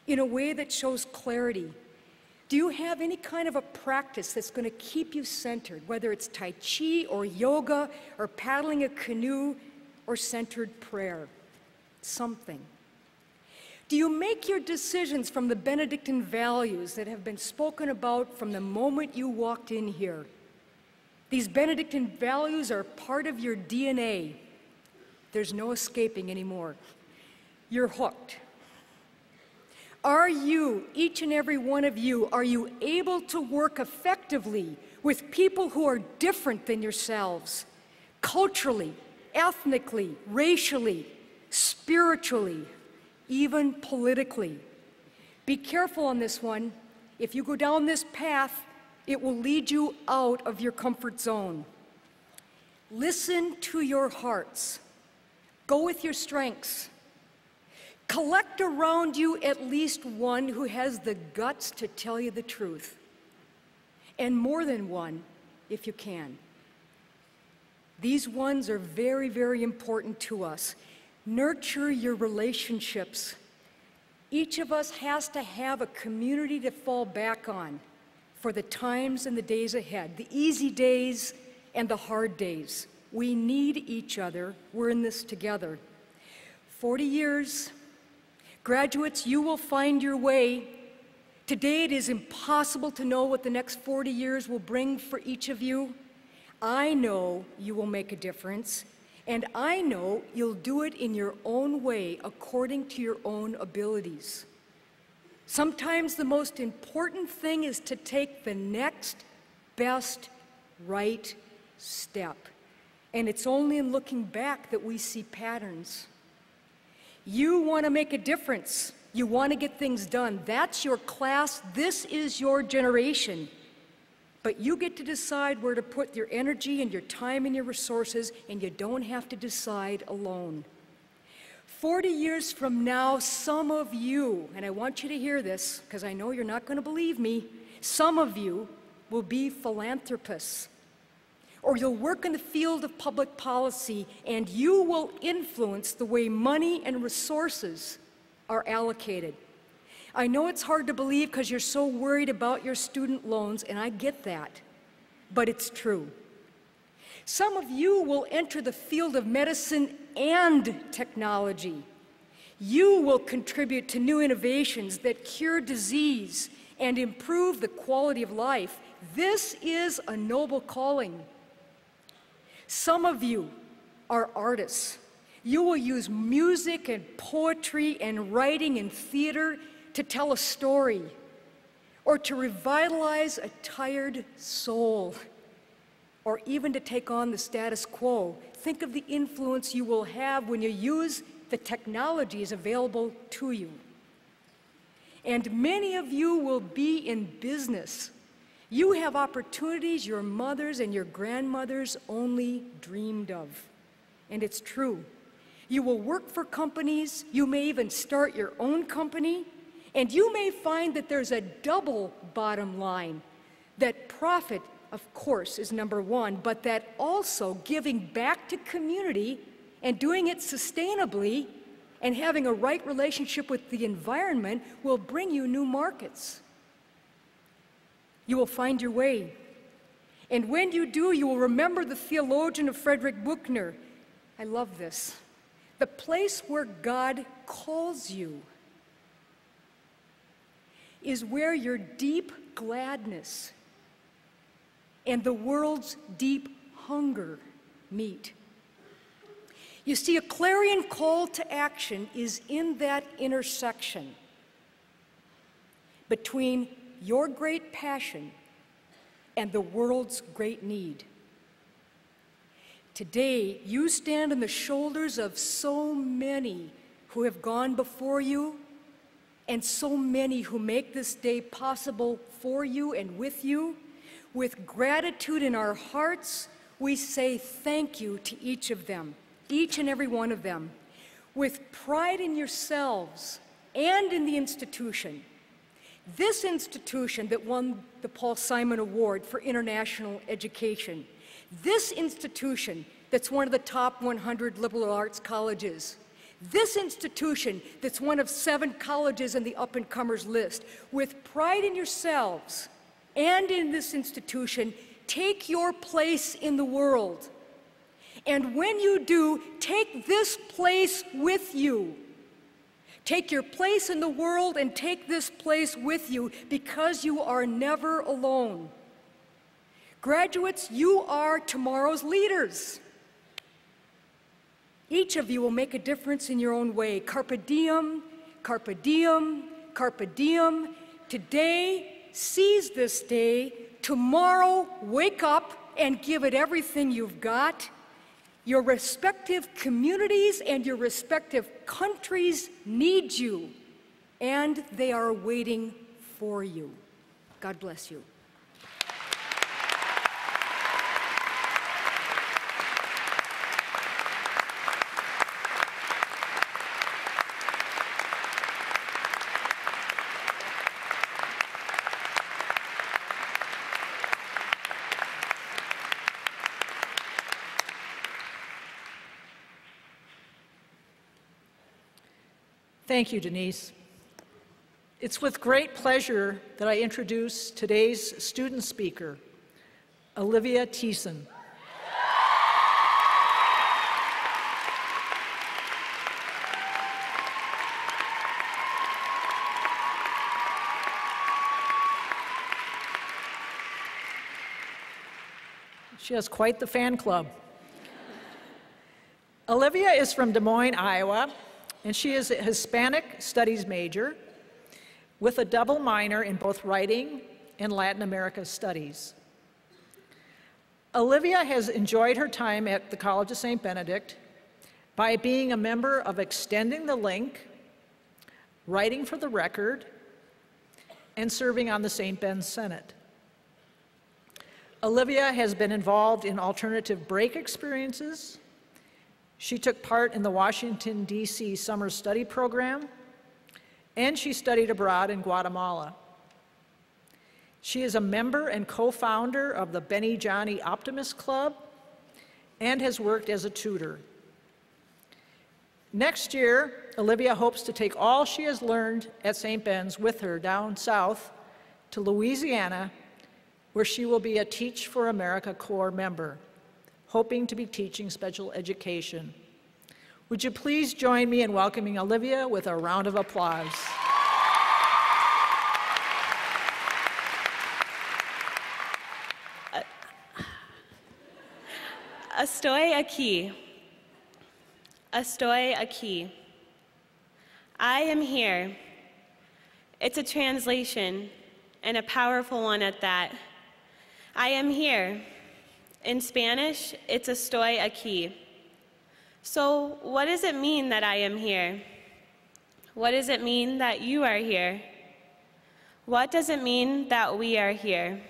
in a way that shows clarity? Do you have any kind of a practice that's going to keep you centered, whether it's Tai Chi or yoga or paddling a canoe or centered prayer? Something. Do you make your decisions from the Benedictine values that have been spoken about from the moment you walked in here? These Benedictine values are part of your DNA. There's no escaping anymore. You're hooked. Are you, each and every one of you, are you able to work effectively with people who are different than yourselves, culturally, ethnically, racially, spiritually, even politically? Be careful on this one. If you go down this path, it will lead you out of your comfort zone. Listen to your hearts. Go with your strengths. Collect around you at least one who has the guts to tell you the truth, and more than one if you can. These ones are very, very important to us. Nurture your relationships. Each of us has to have a community to fall back on for the times and the days ahead, the easy days and the hard days. We need each other. We're in this together. 40 years. Graduates, you will find your way. Today it is impossible to know what the next 40 years will bring for each of you. I know you will make a difference, and I know you'll do it in your own way, according to your own abilities. Sometimes the most important thing is to take the next best right step. And it's only in looking back that we see patterns. You want to make a difference. You want to get things done. That's your class. This is your generation. But you get to decide where to put your energy and your time and your resources, and you don't have to decide alone. 40 years from now, some of you, and I want you to hear this because I know you're not going to believe me, some of you will be philanthropists. or you'll work in the field of public policy, and you will influence the way money and resources are allocated. I know it's hard to believe because you're so worried about your student loans, and I get that, but it's true. Some of you will enter the field of medicine and technology. You will contribute to new innovations that cure disease and improve the quality of life. This is a noble calling. Some of you are artists. You will use music and poetry and writing and theater to tell a story or to revitalize a tired soul or even to take on the status quo. Think of the influence you will have when you use the technologies available to you. And many of you will be in business. You have opportunities your mothers and your grandmothers only dreamed of. And it's true. You will work for companies, you may even start your own company, and you may find that there's a double bottom line, that profit, of course, is number one, but that also giving back to community and doing it sustainably and having a right relationship with the environment will bring you new markets. You will find your way. And when you do, you will remember the theologian of Frederick Buechner. I love this. The place where God calls you is where your deep gladness and the world's deep hunger meet. You see, a clarion call to action is in that intersection between your great passion and the world's great need. Today, you stand on the shoulders of so many who have gone before you and so many who make this day possible for you and with you. With gratitude in our hearts, we say thank you to each of them, each and every one of them. With pride in yourselves and in the institution, this institution that won the Paul Simon Award for International Education, this institution that's one of the top 100 liberal arts colleges, this institution that's one of 7 colleges in the up-and-comers list, with pride in yourselves and in this institution, take your place in the world. And when you do, take this place with you. Take your place in the world and take this place with you, because you are never alone. Graduates, you are tomorrow's leaders. Each of you will make a difference in your own way. Carpe diem, carpe diem, carpe diem. Today, seize this day. Tomorrow, wake up and give it everything you've got. Your respective communities and your respective countries need you, and they are waiting for you. God bless you. Thank you, Denise. It's with great pleasure that I introduce today's student speaker, Olivia Thiessen. She has quite the fan club. Olivia is from Des Moines, Iowa, and she is a Hispanic Studies major with a double minor in both writing and Latin America Studies. Olivia has enjoyed her time at the College of St. Benedict by being a member of Extending the Link, Writing for the Record, and serving on the St. Ben's Senate. Olivia has been involved in alternative break experiences. She took part in the Washington, D.C. Summer Study Program, and she studied abroad in Guatemala. She is a member and co-founder of the Benny Johnny Optimist Club and has worked as a tutor. Next year, Olivia hopes to take all she has learned at St. Ben's with her down south to Louisiana, where she will be a Teach for America Corps member, hoping to be teaching special education. Would you please join me in welcoming Olivia with a round of applause? Estoy aquí. Estoy aquí. I am here. It's a translation, and a powerful one at that. I am here. In Spanish, it's estoy aquí. So what does it mean that I am here? What does it mean that you are here? What does it mean that we are here?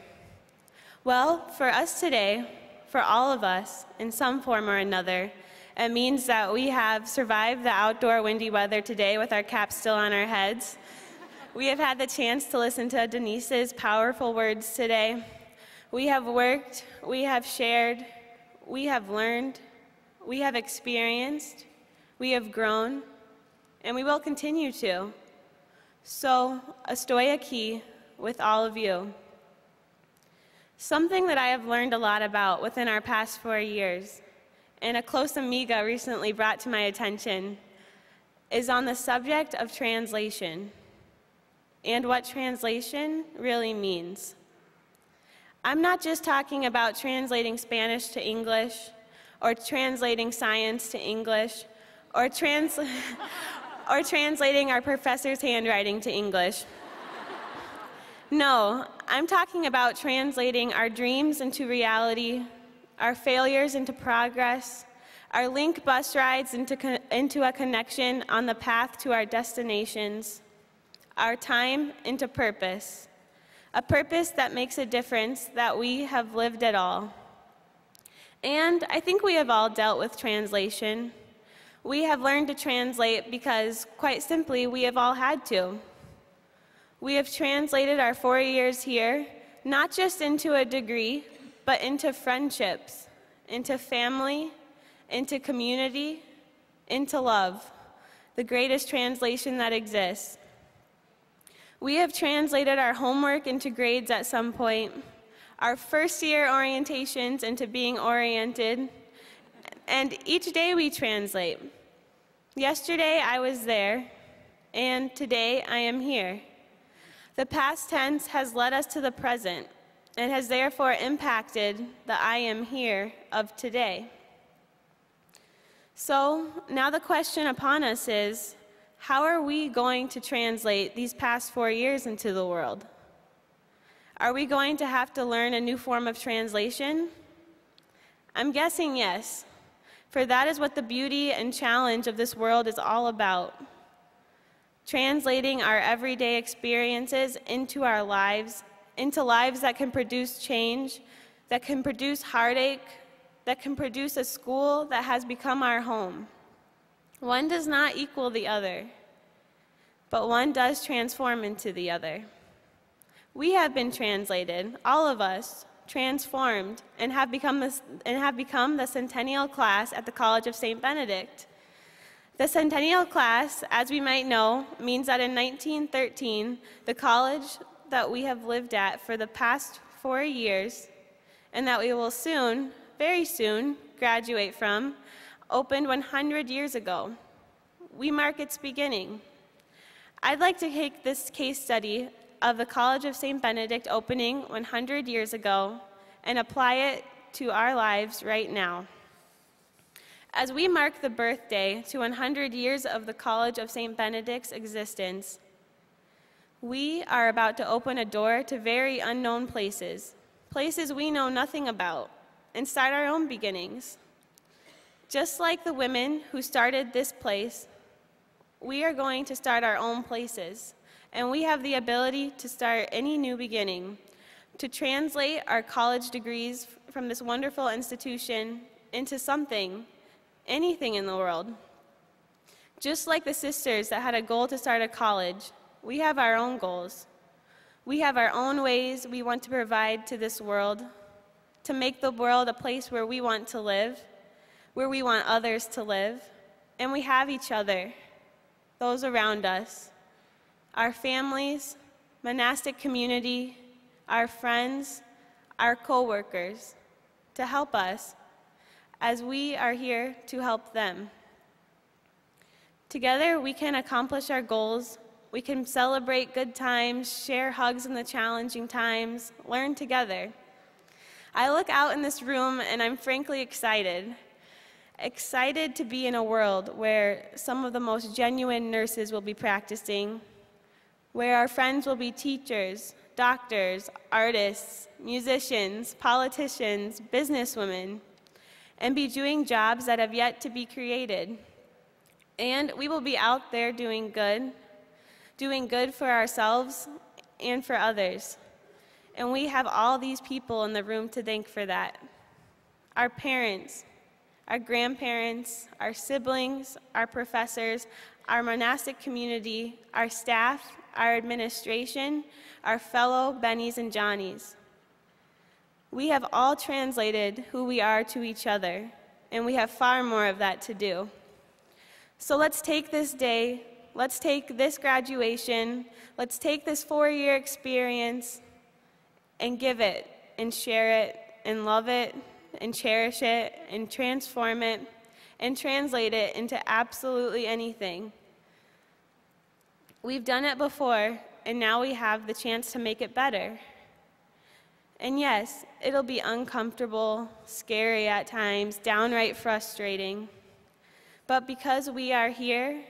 Well, for us today, for all of us, in some form or another, it means that we have survived the outdoor windy weather today with our caps still on our heads. We have had the chance to listen to Denise's powerful words today. We have worked, we have shared, we have learned, we have experienced, we have grown, and we will continue to. So, estoy aquí with all of you. Something that I have learned a lot about within our past 4 years, and a close amiga recently brought to my attention, is on the subject of translation and what translation really means. I'm not just talking about translating Spanish to English, or translating science to English, or translating our professor's handwriting to English. No, I'm talking about translating our dreams into reality, our failures into progress, our link bus rides into a connection on the path to our destinations, our time into purpose, a purpose that makes a difference that we have lived at all. And I think we have all dealt with translation. We have learned to translate because, quite simply, we have all had to. We have translated our 4 years here, not just into a degree, but into friendships, into family, into community, into love, the greatest translation that exists. We have translated our homework into grades at some point, our first-year orientations into being oriented, and each day we translate. Yesterday I was there, and today I am here. The past tense has led us to the present and has therefore impacted the I am here of today. So now the question upon us is, how are we going to translate these past 4 years into the world? Are we going to have to learn a new form of translation? I'm guessing yes, for that is what the beauty and challenge of this world is all about. Translating our everyday experiences into our lives, into lives that can produce change, that can produce heartache, that can produce a school that has become our home. One does not equal the other, but one does transform into the other. We have been translated, all of us, transformed, and have become the Centennial class at the College of St. Benedict. The Centennial class, as we might know, means that in 1913, the college that we have lived at for the past 4 years, and that we will soon, very soon, graduate from, opened 100 years ago. We mark its beginning. I'd like to take this case study of the College of St. Benedict opening 100 years ago and apply it to our lives right now. As we mark the birthday to 100 years of the College of St. Benedict's existence, we are about to open a door to very unknown places, places we know nothing about, and start our own beginnings. Just like the women who started this place, we are going to start our own places, and we have the ability to start any new beginning, to translate our college degrees from this wonderful institution into something, anything in the world. Just like the sisters that had a goal to start a college, we have our own goals. We have our own ways we want to provide to this world, to make the world a place where we want to live, where we want others to live, and we have each other, those around us, our families, monastic community, our friends, our co-workers, to help us as we are here to help them. Together, we can accomplish our goals. We can celebrate good times, share hugs in the challenging times, learn together. I look out in this room and I'm frankly excited. Excited to be in a world where some of the most genuine nurses will be practicing, where our friends will be teachers, doctors, artists, musicians, politicians, businesswomen, and be doing jobs that have yet to be created. And we will be out there doing good for ourselves and for others. And we have all these people in the room to thank for that. Our parents, our grandparents, our siblings, our professors, our monastic community, our staff, our administration, our fellow Bennies and Johnnies. We have all translated who we are to each other, and we have far more of that to do. So let's take this day, let's take this graduation, let's take this 4-year experience and give it and share it and love it and cherish it and transform it and translate it into absolutely anything. We've done it before, and now we have the chance to make it better. And yes, it'll be uncomfortable, scary at times, downright frustrating. But because we are here,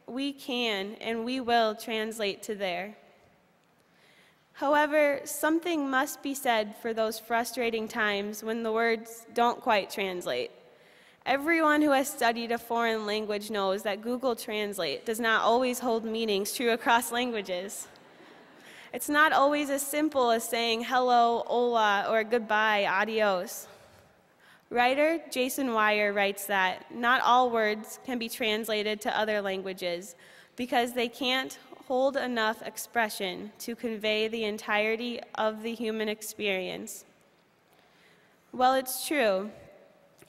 we can and we will translate to there. However, something must be said for those frustrating times when the words don't quite translate. Everyone who has studied a foreign language knows that Google Translate does not always hold meanings true across languages. It's not always as simple as saying hello, hola, or goodbye, adios. Writer Jason Wire writes that not all words can be translated to other languages because they can't hold enough expression to convey the entirety of the human experience. Well, it's true.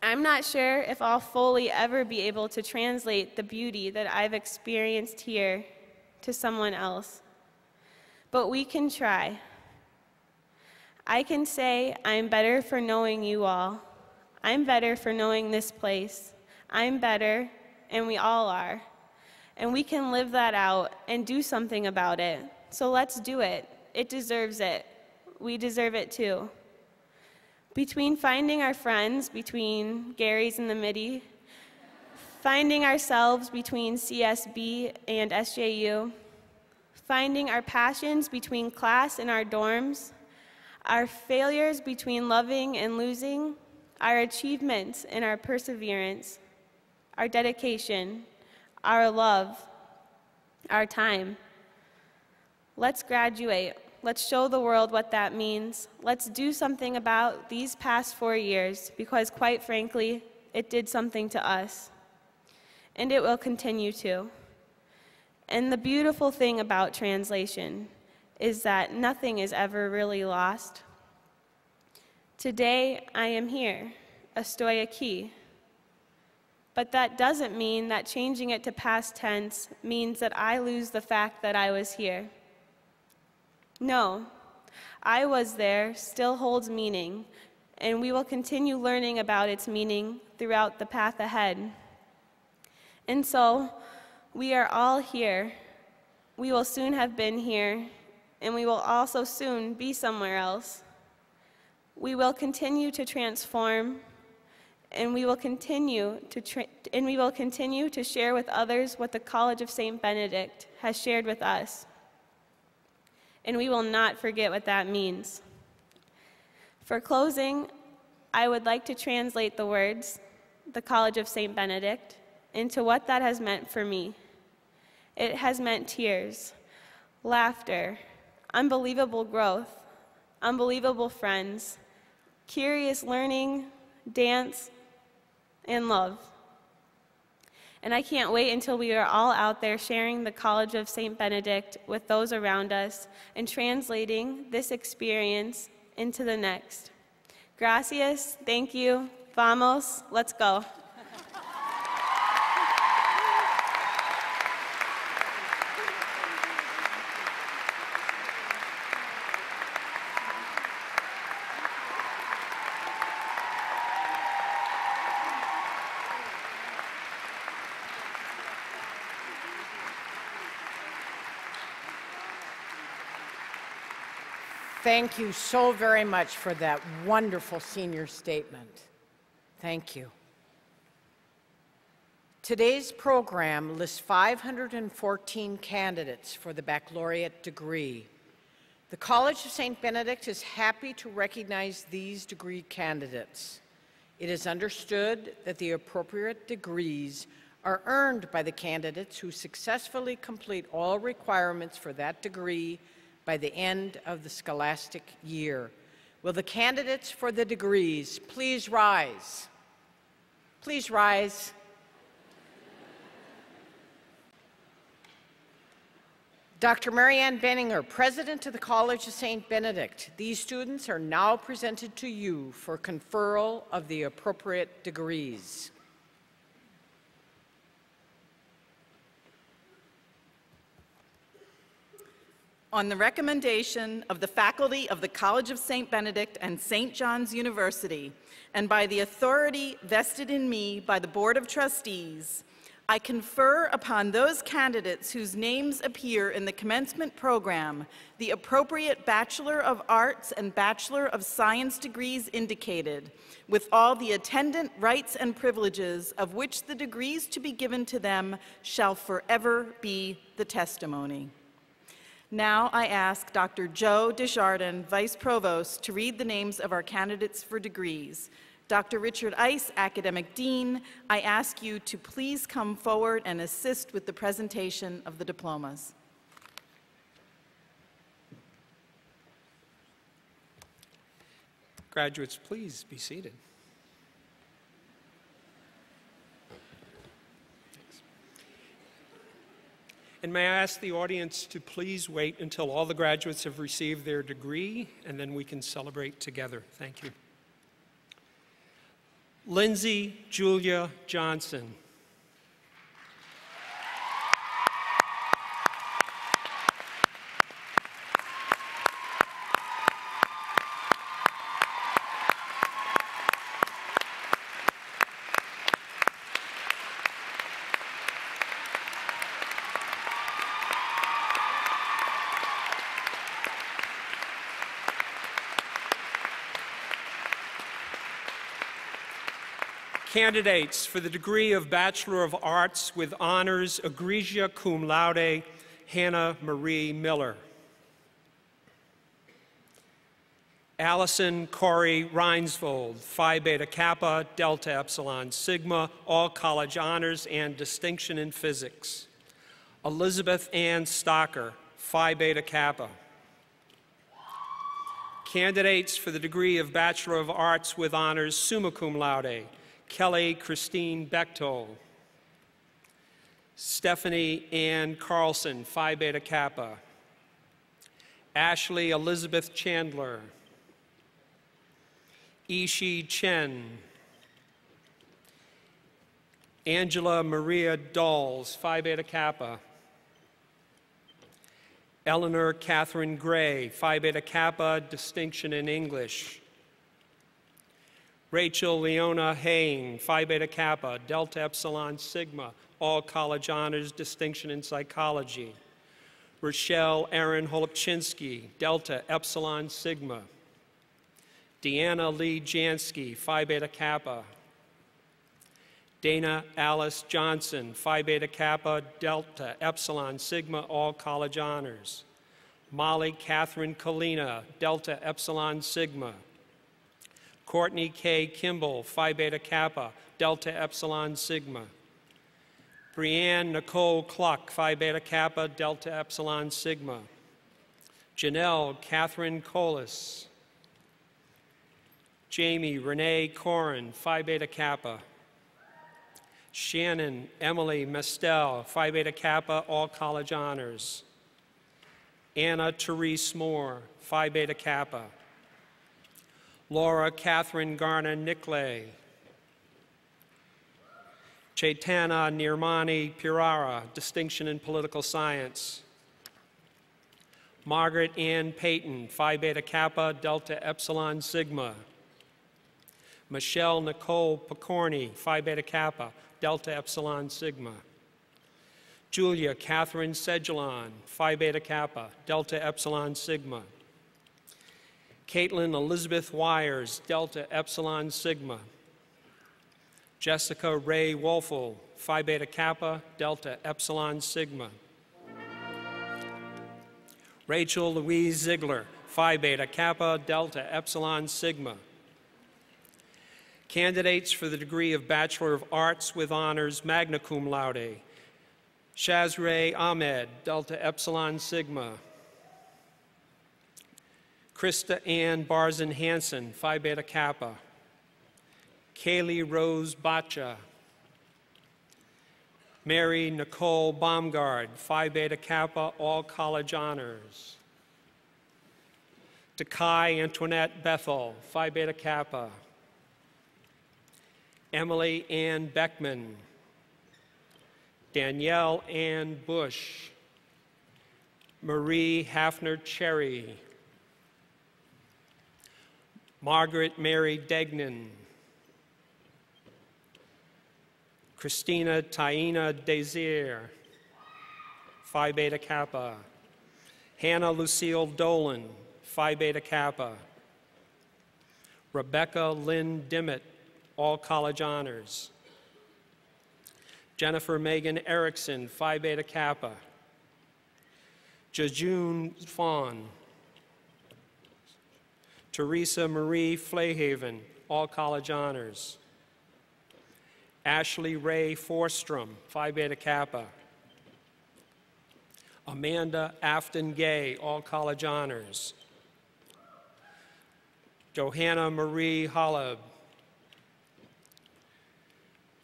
I'm not sure if I'll fully ever be able to translate the beauty that I've experienced here to someone else. But we can try. I can say, I'm better for knowing you all. I'm better for knowing this place. I'm better, and we all are. And we can live that out and do something about it. So let's do it. It deserves it. We deserve it too. Between finding our friends, between Gary's and the MIDI, finding ourselves between CSB and SJU, finding our passions between class and our dorms, our failures between loving and losing, our achievements and our perseverance, our dedication, our love, our time. Let's graduate. Let's show the world what that means. Let's do something about these past 4 years because, quite frankly, it did something to us. And it will continue to. And the beautiful thing about translation is that nothing is ever really lost. Today, I am here, estoy aquí. But that doesn't mean that changing it to past tense means that I lose the fact that I was here. No, I was there still holds meaning, and we will continue learning about its meaning throughout the path ahead. And so, we are all here. We will soon have been here, and we will also soon be somewhere else. We will continue to transform, and we will continue to share with others what the College of St. Benedict has shared with us. And we will not forget what that means. For closing, I would like to translate the words, the College of St. Benedict, into what that has meant for me. It has meant tears, laughter, unbelievable growth, unbelievable friends, curious learning, dance, and love. And I can't wait until we are all out there sharing the College of St. Benedict with those around us and translating this experience into the next. Gracias, thank you, vamos, let's go. Thank you so very much for that wonderful senior statement. Thank you. Today's program lists 514 candidates for the baccalaureate degree. The College of St. Benedict is happy to recognize these degree candidates. It is understood that the appropriate degrees are earned by the candidates who successfully complete all requirements for that degree by the end of the scholastic year. Will the candidates for the degrees please rise? Please rise. Dr. Marianne Benninger, President of the College of St. Benedict, these students are now presented to you for conferral of the appropriate degrees. On the recommendation of the faculty of the College of St. Benedict and St. John's University, and by the authority vested in me by the Board of Trustees, I confer upon those candidates whose names appear in the commencement program the appropriate Bachelor of Arts and Bachelor of Science degrees indicated, with all the attendant rights and privileges of which the degrees to be given to them shall forever be the testimony. Now I ask Dr. Joe Desjardins, Vice Provost, to read the names of our candidates for degrees. Dr. Richard Ice, Academic Dean, I ask you to please come forward and assist with the presentation of the diplomas. Graduates, please be seated. And may I ask the audience to please wait until all the graduates have received their degree, and then we can celebrate together. Thank you. Lindsay Julia Johnson. Candidates for the degree of Bachelor of Arts with honors, egregia cum laude, Hannah Marie Miller. Allison Corey Reinsvold, Phi Beta Kappa, Delta Epsilon Sigma, all college honors and distinction in physics. Elizabeth Ann Stocker, Phi Beta Kappa. Candidates for the degree of Bachelor of Arts with honors, summa cum laude, Kelly Christine Bechtold. Stephanie Ann Carlson, Phi Beta Kappa. Ashley Elizabeth Chandler. Ishi Chen. Angela Maria Dawes, Phi Beta Kappa. Eleanor Catherine Gray, Phi Beta Kappa, distinction in English. Rachel Leona Haying, Phi Beta Kappa, Delta Epsilon Sigma, all college honors, distinction in psychology. Rochelle Aaron Holopchinsky, Delta Epsilon Sigma. Deanna Lee Jansky, Phi Beta Kappa. Dana Alice Johnson, Phi Beta Kappa, Delta Epsilon Sigma, all college honors. Molly Catherine Kalina, Delta Epsilon Sigma. Courtney K. Kimball, Phi Beta Kappa, Delta Epsilon Sigma. Brianne Nicole Cluck, Phi Beta Kappa, Delta Epsilon Sigma. Janelle Catherine Colas. Jamie Renee Corin, Phi Beta Kappa. Shannon Emily Mestel, Phi Beta Kappa, all college honors. Anna Therese Moore, Phi Beta Kappa. Laura Catherine Garner Nicklay. Chaitana Nirmani Pirara, distinction in political science. Margaret Ann Payton, Phi Beta Kappa, Delta Epsilon Sigma. Michelle Nicole Picorni, Phi Beta Kappa, Delta Epsilon Sigma. Julia Catherine Sedulon, Phi Beta Kappa, Delta Epsilon Sigma. Caitlin Elizabeth Wires, Delta Epsilon Sigma. Jessica Ray Wolfel, Phi Beta Kappa, Delta Epsilon Sigma. Rachel Louise Ziegler, Phi Beta Kappa, Delta Epsilon Sigma. Candidates for the degree of Bachelor of Arts with Honors, magna cum laude. Shazray Ahmed, Delta Epsilon Sigma. Krista Ann Barzan Hansen, Phi Beta Kappa. Kaylee Rose Bacha. Mary Nicole Baumgard, Phi Beta Kappa, all college honors. Takai Antoinette Bethel, Phi Beta Kappa. Emily Ann Beckman. Danielle Ann Bush. Marie Hafner Cherry. Margaret Mary Degnan. Christina Taina Desir, Phi Beta Kappa. Hannah Lucille Dolan, Phi Beta Kappa. Rebecca Lynn Dimmitt, all college honors. Jennifer Megan Erickson, Phi Beta Kappa. Jejun Fawn. Teresa Marie Flayhaven, all college honors. Ashley Ray Forstrom, Phi Beta Kappa. Amanda Afton Gay, all college honors. Johanna Marie Holleb.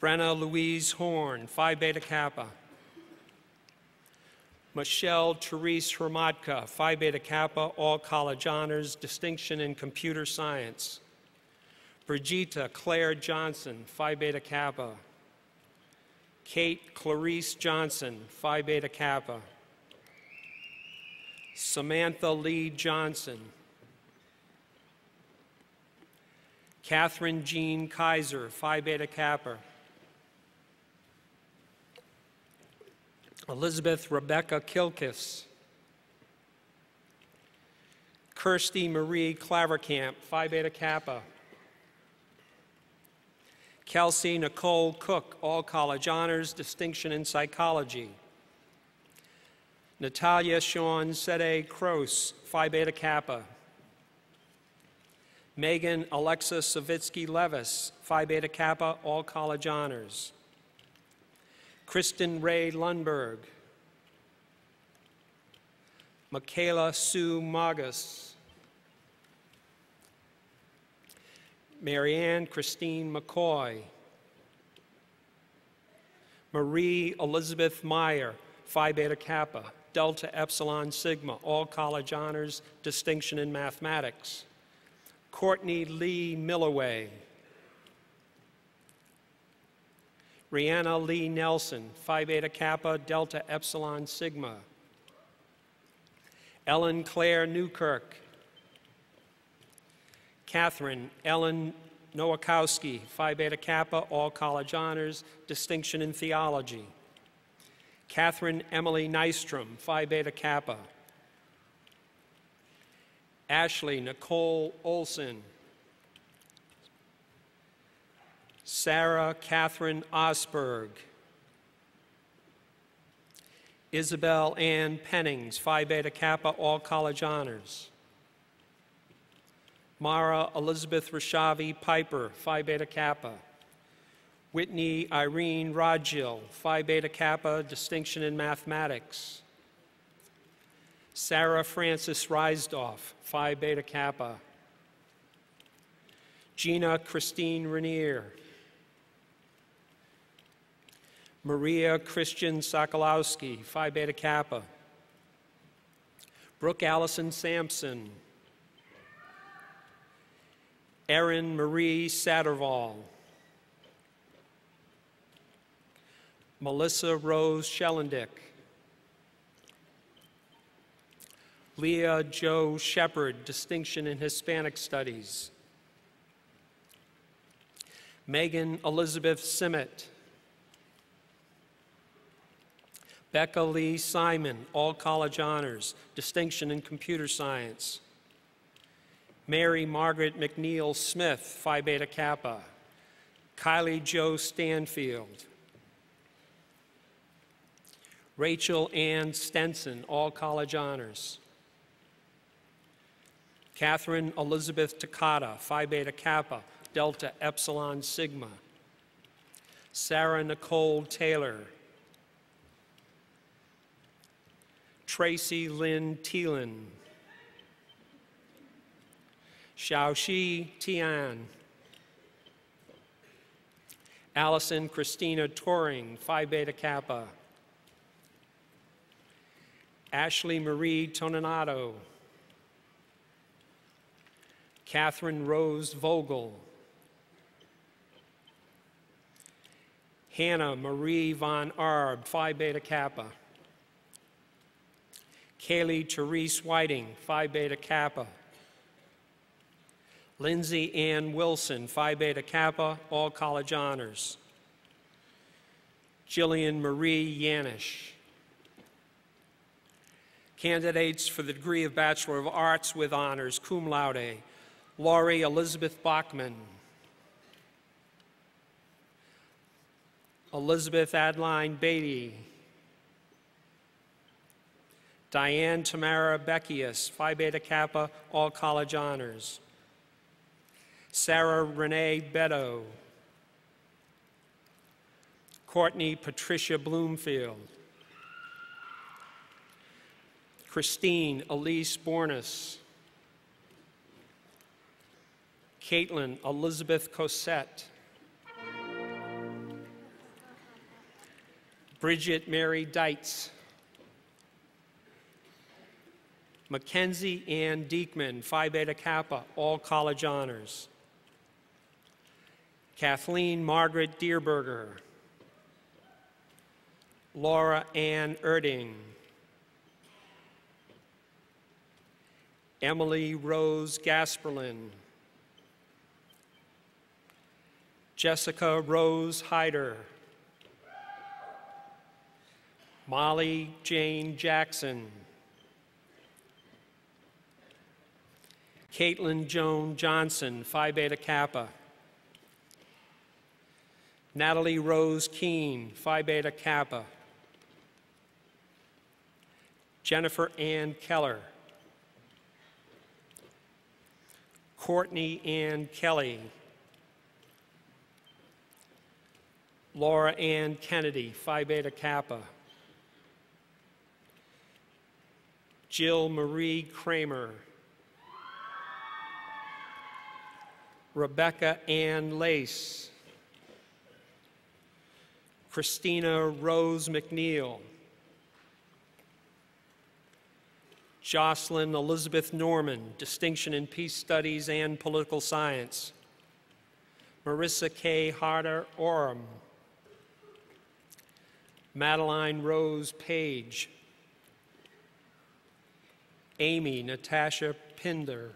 Brenna Louise Horn, Phi Beta Kappa. Michelle Therese Hermatka, Phi Beta Kappa, all college honors, distinction in computer science. Brigitta Claire Johnson, Phi Beta Kappa. Kate Clarice Johnson, Phi Beta Kappa. Samantha Lee Johnson. Catherine Jean Kaiser, Phi Beta Kappa. Elizabeth Rebecca Kilkis. Kirsty Marie Clavercamp, Phi Beta Kappa. Kelsey Nicole Cook, all college honors, distinction in psychology. Natalia Sean Sede Kroos, Phi Beta Kappa. Megan Alexa Savitsky Levis, Phi Beta Kappa, all college honors. Kristen Ray Lundberg. Michaela Sue Magus. Marianne Christine McCoy. Marie Elizabeth Meyer, Phi Beta Kappa, Delta Epsilon Sigma, all college honors, distinction in mathematics. Courtney Lee Milloway. Rihanna Lee Nelson, Phi Beta Kappa, Delta Epsilon Sigma. Ellen Claire Newkirk. Catherine Ellen Nowakowski, Phi Beta Kappa, all college honors, distinction in theology. Catherine Emily Nystrom, Phi Beta Kappa. Ashley Nicole Olson. Sarah Catherine Osberg. Isabel Ann Pennings, Phi Beta Kappa, all college honors. Mara Elizabeth Rashavi Piper, Phi Beta Kappa. Whitney Irene Rajil, Phi Beta Kappa, distinction in mathematics. Sarah Frances Reisdorf, Phi Beta Kappa. Gina Christine Rainier. Maria Christian Sokolowski, Phi Beta Kappa. Brooke Allison Sampson. Erin Marie Satterwall. Melissa Rose Schellendick. Leah Jo Shepard, Distinction in Hispanic Studies. Megan Elizabeth Simmet. Becca Lee Simon, All College Honors, Distinction in Computer Science. Mary Margaret McNeil Smith, Phi Beta Kappa. Kylie Jo Stanfield. Rachel Ann Stenson, All College Honors. Catherine Elizabeth Takata, Phi Beta Kappa, Delta Epsilon Sigma. Sarah Nicole Taylor. Tracy Lynn Thielen. Xiaoxi Tian. Allison Christina Toring, Phi Beta Kappa. Ashley Marie Toninato. Catherine Rose Vogel. Hannah Marie Von Arb, Phi Beta Kappa. Kaylee Therese Whiting, Phi Beta Kappa. Lindsay Ann Wilson, Phi Beta Kappa, All College Honors. Jillian Marie Yanish. Candidates for the degree of Bachelor of Arts with Honors, cum laude, Laurie Elizabeth Bachman. Elizabeth Adeline Beatty. Diane Tamara Beckius, Phi Beta Kappa, All College Honors. Sarah Renee Beto. Courtney Patricia Bloomfield. Christine Elise Bornis. Caitlin Elizabeth Cosette. Bridget Mary Deitz. Mackenzie Ann Diekman, Phi Beta Kappa, All College Honors. Kathleen Margaret Dierberger. Laura Ann Erding. Emily Rose Gasperlin. Jessica Rose Hyder. Molly Jane Jackson. Caitlin Joan Johnson, Phi Beta Kappa. Natalie Rose Keene, Phi Beta Kappa. Jennifer Ann Keller. Courtney Ann Kelly. Laura Ann Kennedy, Phi Beta Kappa. Jill Marie Kramer. Rebecca Ann Lace. Christina Rose McNeil. Jocelyn Elizabeth Norman, Distinction in Peace Studies and Political Science. Marissa K. Harder Oram. Madeline Rose Page. Amy Natasha Pinder.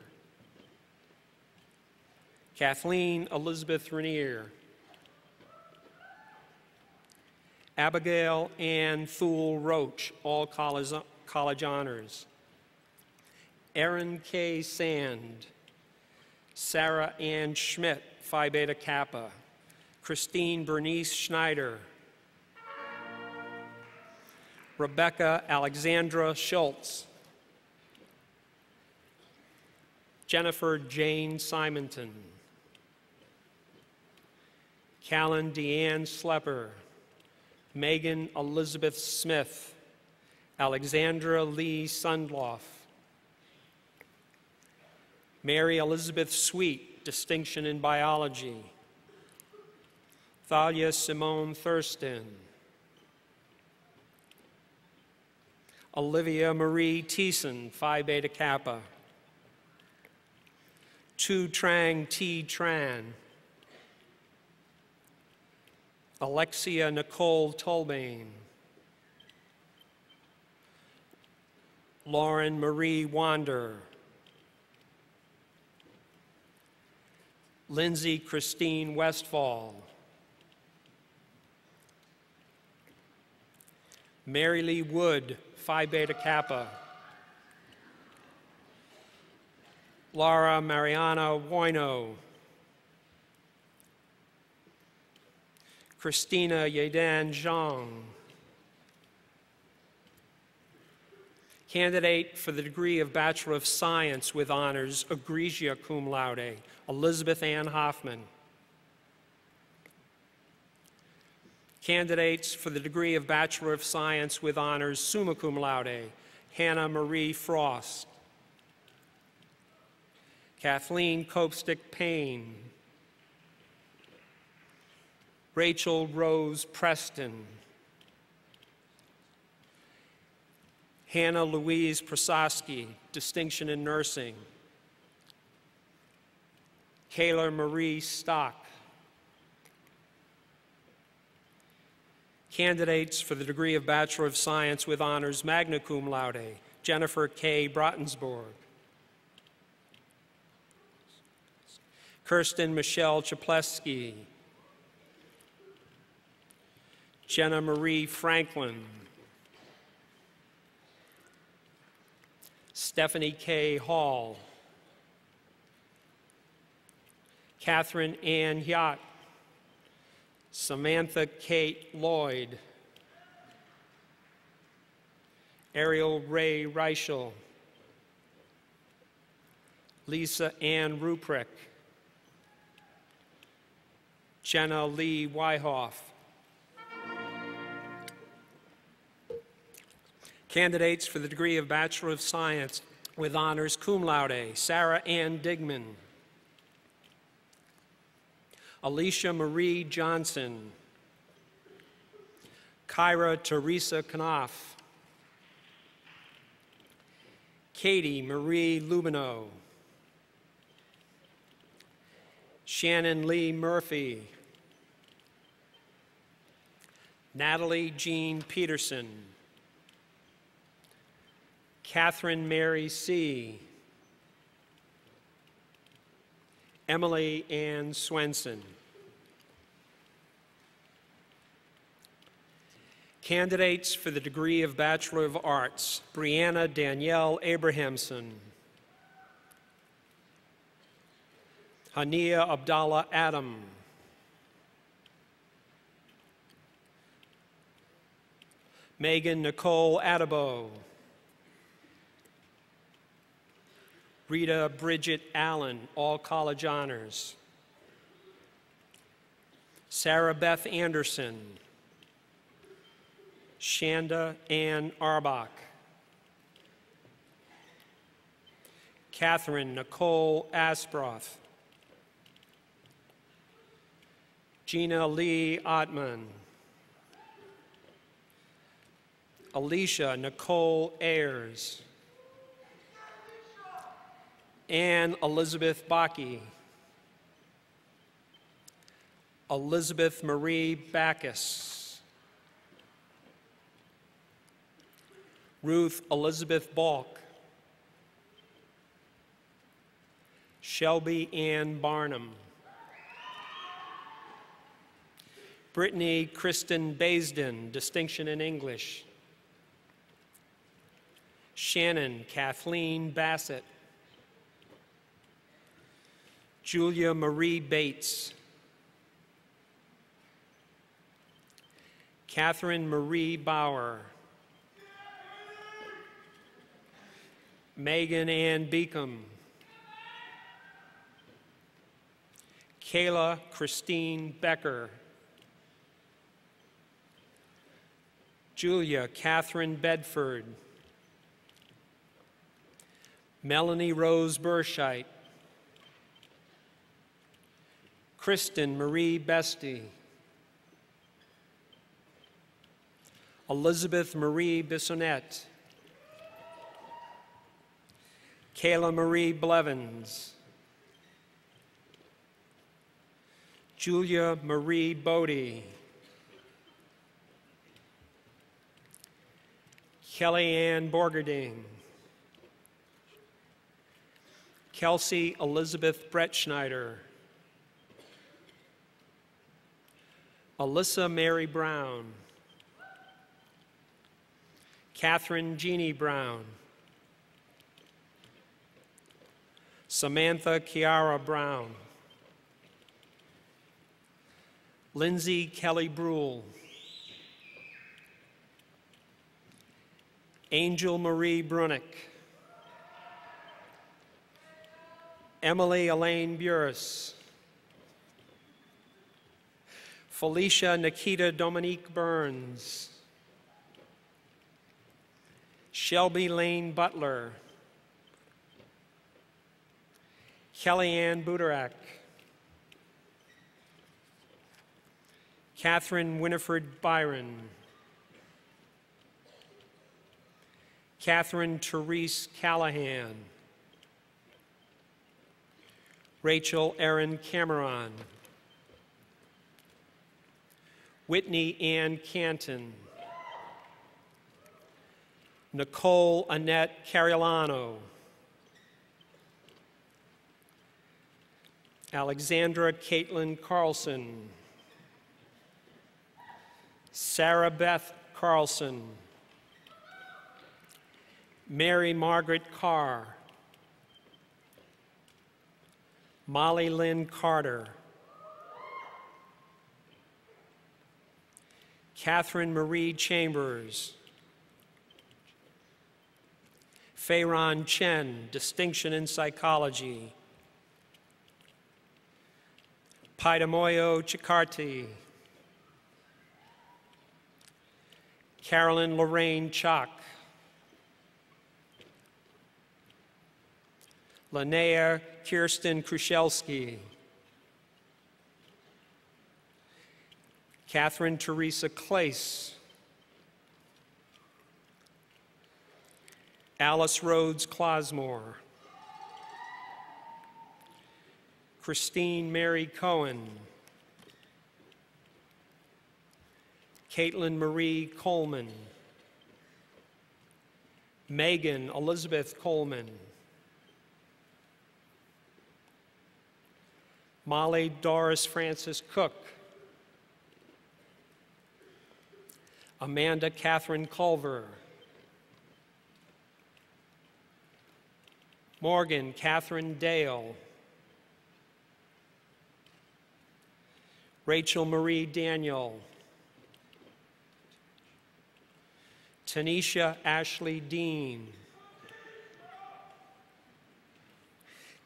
Kathleen Elizabeth Rainier. Abigail Ann Thule Roach, All College Honors. Erin K. Sand. Sarah Ann Schmidt, Phi Beta Kappa. Christine Bernice Schneider. Rebecca Alexandra Schultz. Jennifer Jane Simonton. Callan Deanne Slepper. Megan Elizabeth Smith. Alexandra Lee Sundloff. Mary Elizabeth Sweet, Distinction in Biology. Thalia Simone Thurston. Olivia Marie Thiessen, Phi Beta Kappa. Tu Trang T. Tran. Alexia Nicole Tolbane. Lauren Marie Wander. Lindsay Christine Westfall. Mary Lee Wood, Phi Beta Kappa. Laura Mariana Woino. Christina Yedan Zhang. Candidate for the degree of Bachelor of Science with honors, egregia cum laude, Elizabeth Ann Hoffman. Candidates for the degree of Bachelor of Science with honors, summa cum laude, Hannah Marie Frost. Kathleen Copestick Payne. Rachel Rose Preston. Hannah Louise Prasosky, distinction in nursing. Kayla Marie Stock. Candidates for the degree of Bachelor of Science with honors, magna cum laude, Jennifer K. Brottensborg. Kirsten Michelle Chaplesky. Jenna Marie Franklin. Stephanie K. Hall. Catherine Ann Yacht. Samantha Kate Lloyd. Ariel Ray Reichel. Lisa Ann Ruprecht. Jenna Lee Wyhoff. Candidates for the degree of Bachelor of Science with honors, cum laude, Sarah Ann Digman. Alicia Marie Johnson. Kyra Teresa Knopf. Katie Marie Lubino. Shannon Lee Murphy. Natalie Jean Peterson. Catherine Mary C. Emily Ann Swenson. Candidates for the degree of Bachelor of Arts, Brianna Danielle Abrahamson. Hania Abdallah Adam. Megan Nicole Adabo. Rita Bridget Allen, all college honors. Sarah Beth Anderson. Shanda Ann Arbach. Catherine Nicole Asproth. Gina Lee Ottman. Alicia Nicole Ayers. Anne Elizabeth Bakke. Elizabeth Marie Backus. Ruth Elizabeth Balk. Shelby Ann Barnum. Brittany Kristen Baisden, distinction in English. Shannon Kathleen Bassett. Julia Marie Bates. Catherine Marie Bauer. Megan Ann Beacom. Kayla Christine Becker. Julia Catherine Bedford. Melanie Rose Burscheit. Kristen Marie Bestie. Elizabeth Marie Bissonnette. Kayla Marie Blevins, Julia Marie Bodie, Kelly Ann Borgerding, Kelsey Elizabeth Brettschneider, Alyssa Mary Brown, Catherine Jeannie Brown, Samantha Kiara Brown, Lindsay Kelly Brule, Angel Marie Brunick, Emily Elaine Burris, Felicia Nikita Dominique Burns, Shelby Lane Butler, Kellyanne Budarak, Catherine Winifred Byron, Catherine Therese Callahan, Rachel Erin Cameron, Whitney Ann Canton, Nicole Annette Cariolano, Alexandra Caitlin Carlson, Sarah Beth Carlson, Mary Margaret Carr, Molly Lynn Carter, Catherine Marie Chambers, Feiran Chen, Distinction in Psychology, Paidamoyo Chikarti, Carolyn Lorraine Chalk, Linnea Kirsten Krushelski, Catherine Teresa Clace, Alice Rhodes Closmore, Christine Mary Cohen, Caitlin Marie Coleman, Megan Elizabeth Coleman, Molly Doris Francis Cook, Amanda Catherine Culver, Morgan Catherine Dale, Rachel Marie Daniel, Tanisha Ashley Dean,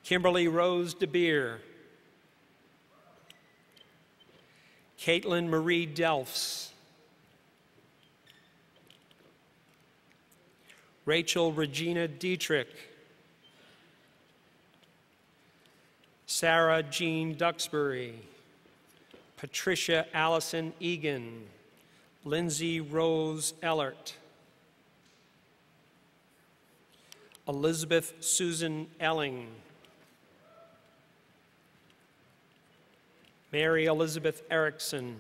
Kimberly Rose DeBeer, Caitlin Marie Delphs, Rachel Regina Dietrich, Sarah Jean Duxbury, Patricia Allison Egan, Lindsay Rose Ellert, Elizabeth Susan Elling, Mary Elizabeth Erickson,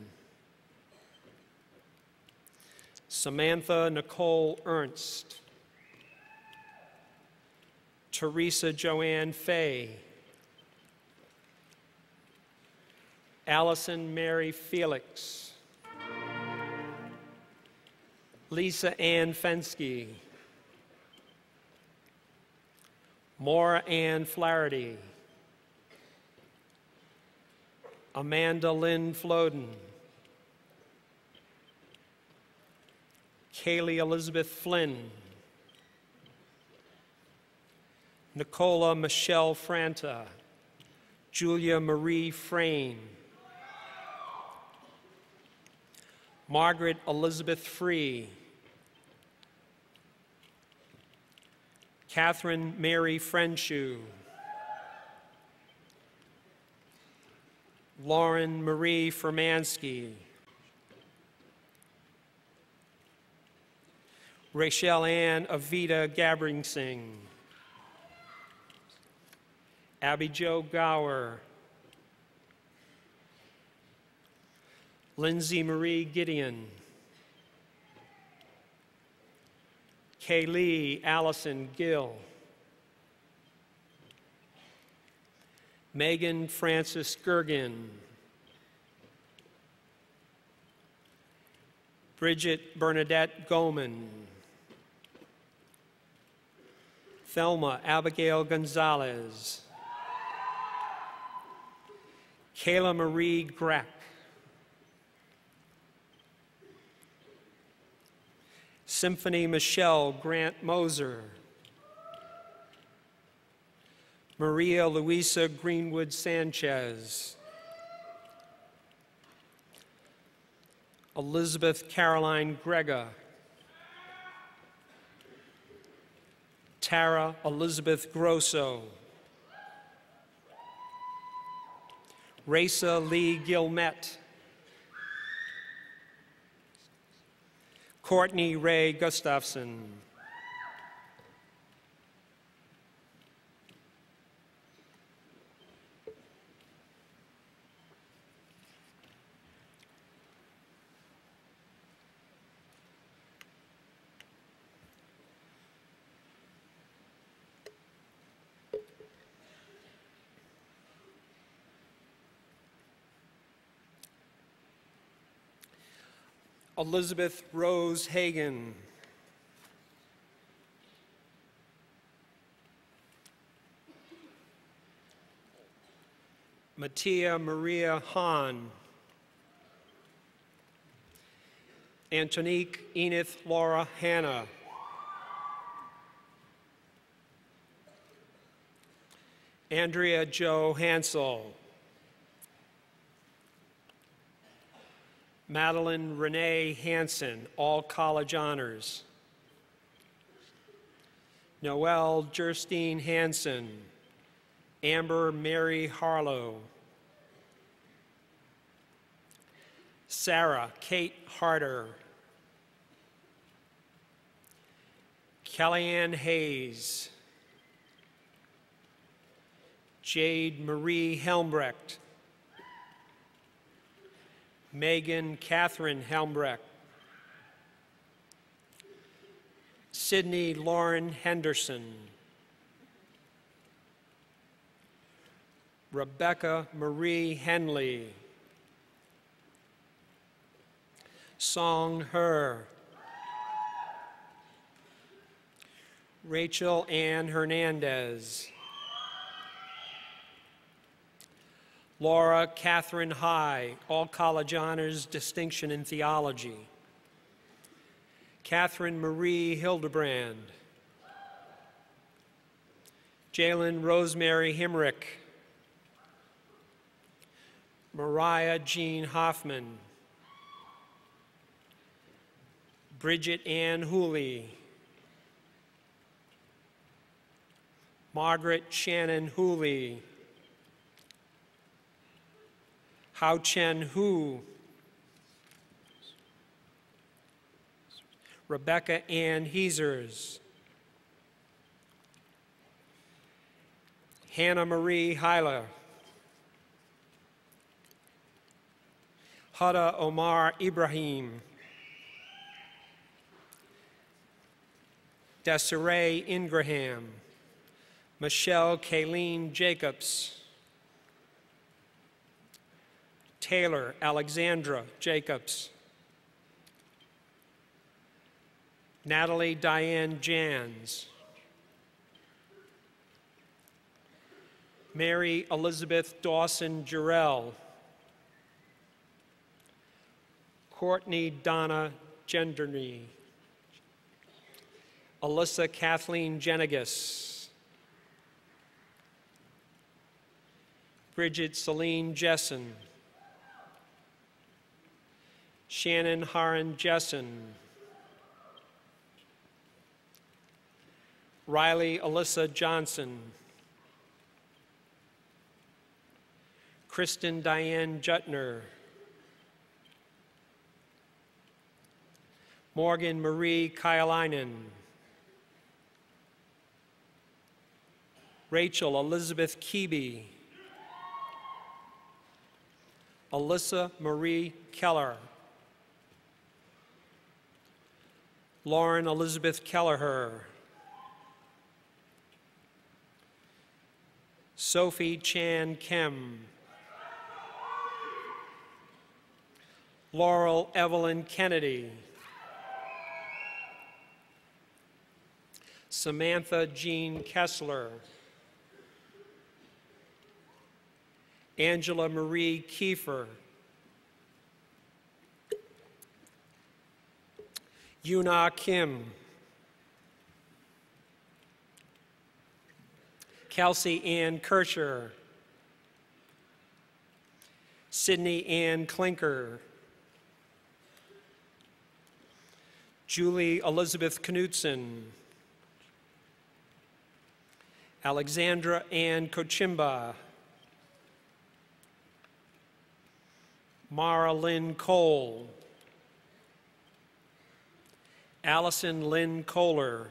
Samantha Nicole Ernst, Teresa Joanne Fay, Allison Mary Felix, Lisa Ann Fensky, Maura Ann Flaherty, Amanda Lynn Floden, Kaylee Elizabeth Flynn, Nicola Michelle Franta, Julia Marie Frayne, Margaret Elizabeth Free, Catherine Mary Frenshu, Lauren Marie Fermansky, Rachel Ann Avita Gabringsing, Abby Jo Gower, Lindsay Marie Gideon, Kaylee Allison Gill, Megan Frances Gergen, Bridget Bernadette Goldman, Thelma Abigail Gonzalez, Kayla Marie Greck, Symphony Michelle Grant Moser, Maria Luisa Greenwood Sanchez, Elizabeth Caroline Grega, Tara Elizabeth Grosso, Raisa Lee Gilmet, Courtney Ray Gustafson, Elizabeth Rose Hagan, Mattia Maria Hahn, Antonique Enith Laura Hanna, Andrea Jo Hansel, Madeline Renee Hansen, all college honors. Noelle Gerstein Hansen, Amber Mary Harlow, Sarah Kate Harder, Kellyanne Hayes, Jade Marie Helmbrecht, Megan Catherine Helmbrecht, Sydney Lauren Henderson, Rebecca Marie Henley, Song Her, Rachel Ann Hernandez, Laura Catherine High, all college honors, distinction in theology. Catherine Marie Hildebrand, Jalen Rosemary Himrick, Mariah Jean Hoffman, Bridget Ann Hooley, Margaret Shannon Hooley, Hao Chen Hu, Rebecca Ann Heesers, Hannah Marie Heiler, Hada Omar Ibrahim, Desiree Ingraham, Michelle Kayleen Jacobs, Taylor Alexandra Jacobs, Natalie Diane Jans, Mary Elizabeth Dawson Jarrell, Courtney Donna Genderney, Alyssa Kathleen Jenigas, Bridget Celine Jessen, Shannon Haran Jessen, Riley Alyssa Johnson, Kristen Diane Jutner, Morgan Marie Kyalainen, Rachel Elizabeth Keeby. Alyssa Marie Keller. Lauren Elizabeth Kelleher. Sophie Chan Kim. Laurel Evelyn Kennedy. Samantha Jean Kessler. Angela Marie Kiefer. Yuna Kim. Kelsey Ann Kircher. Sydney Ann Klinker. Julie Elizabeth Knudsen. Alexandra Ann Kochimba. Mara Lynn Cole. Allison Lynn Kohler.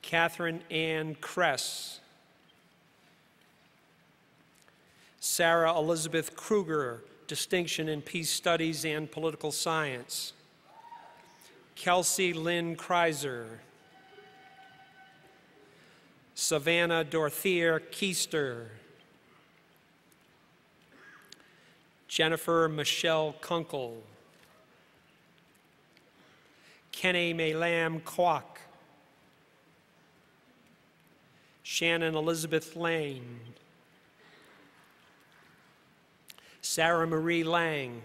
Catherine Ann Kress. Sarah Elizabeth Kruger, Distinction in Peace Studies and Political Science. Kelsey Lynn Kreiser. Savannah Dorothea Keister. Jennifer Michelle Kunkel. Kenny Maylam Kwok. Shannon Elizabeth Lane. Sarah Marie Lang.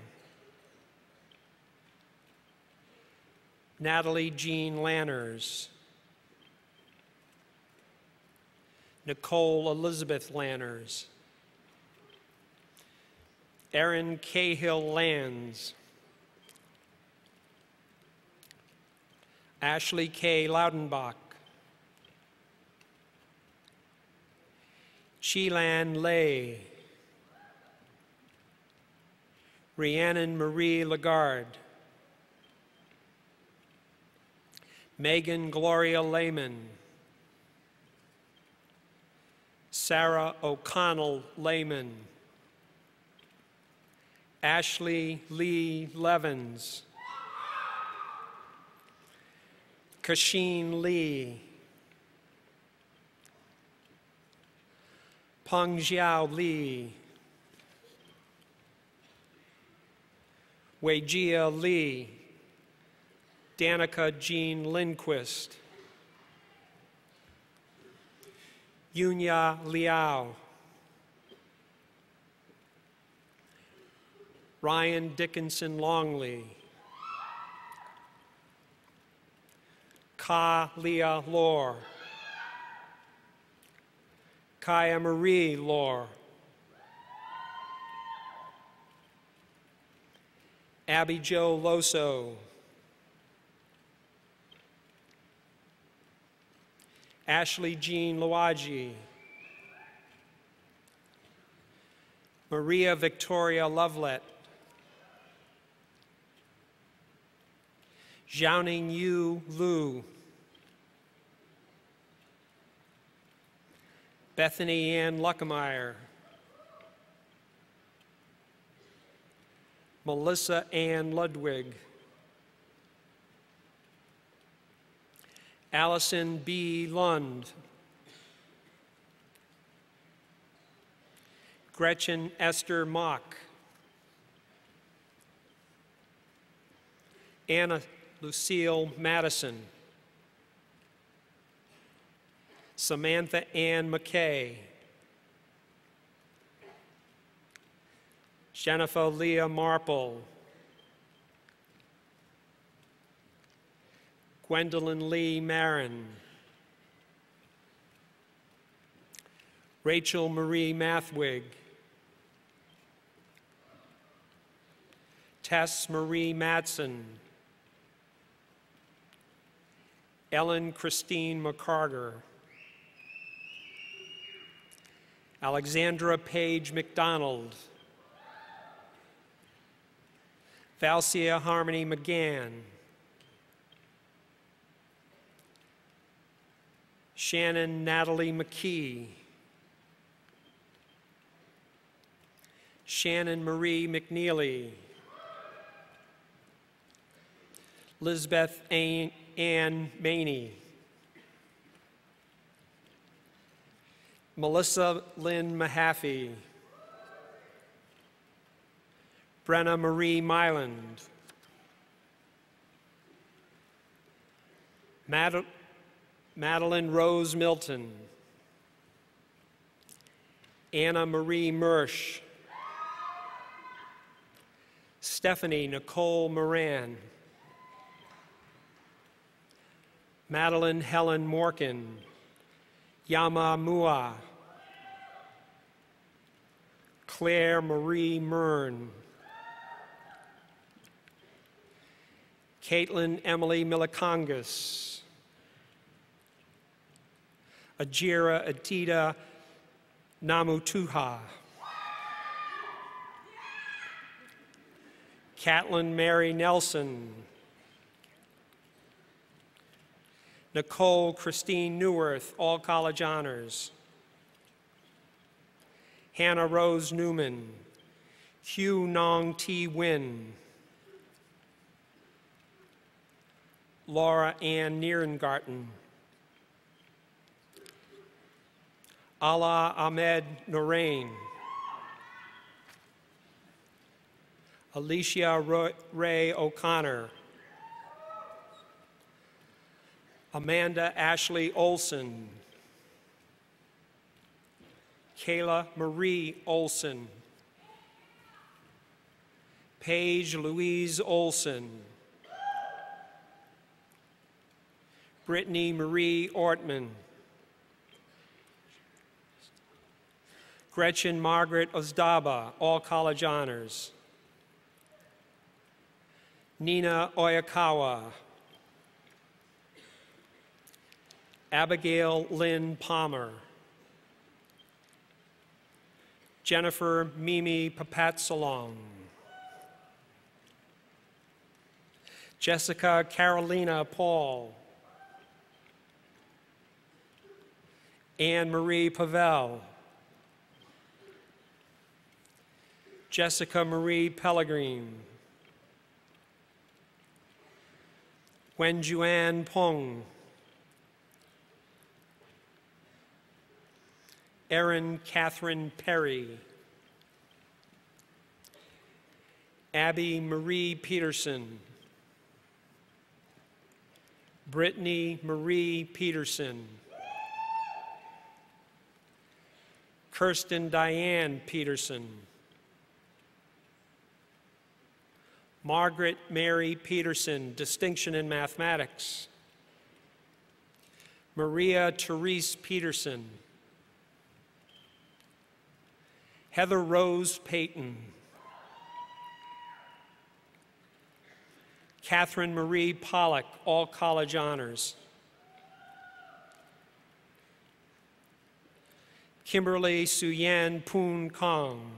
Natalie Jean Lanners. Nicole Elizabeth Lanners. Erin Cahill Lands. Ashley K. Loudenbach. Chilan Lay. Rhiannon Marie Lagarde. Megan Gloria Lehman. Sarah O'Connell Lehman. Ashley Lee Levins. Kasheen Lee. Peng Xiao Li. Weijia Li. Danica Jean Lindquist. Yunya Liao. Ryan Dickinson Longley. Ka Leah Lore. Kaya Marie Lore. Abby Jo Loso. Ashley Jean Loaji. Maria Victoria Lovelet. Zhaoning Yu Lu. Bethany Ann Luckemeyer. Melissa Ann Ludwig. Allison B. Lund. Gretchen Esther Mock. Anna Lucille Madison. Samantha Ann McKay. Jennifer Leah Marple. Gwendolyn Lee Marin. Rachel Marie Mathwig. Tess Marie Matson. Ellen Christine McCarter. Alexandra Page McDonald. Valsia Harmony McGann. Shannon Natalie McKee. Shannon Marie McNeely. Lisbeth Ann Maney. Melissa Lynn Mahaffey. Brenna Marie Myland. Madeline Rose Milton. Anna Marie Mersch. Stephanie Nicole Moran. Madeline Helen Morkin. Yama Mua. Claire Marie Mern. Caitlin Emily Milikongas. Ajira Adita Namutuha. Catlin Mary Nelson. Nicole Christine Neuwirth, all college honors. Hannah Rose Newman. Hugh Nong T. Win. Laura Ann Nierengarten. Ala Ahmed Norain. Alicia Ray O'Connor. Amanda Ashley Olson. Kayla Marie Olson. Paige Louise Olson. Brittany Marie Ortman. Gretchen Margaret Ozdaba, all college honors. Nina Oyakawa. Abigail Lynn Palmer. Jennifer Mimi Papatsalong. Jessica Carolina Paul. Anne Marie Pavel. Jessica Marie Pellegrin. Wenjuan Pong. Erin Catherine Perry. Abby Marie Peterson. Brittany Marie Peterson. Kirsten Diane Peterson. Margaret Mary Peterson, distinction in mathematics. Maria Therese Peterson. Heather Rose Payton. Catherine Marie Pollock, all college honors. Kimberly Suyan Poon Kong.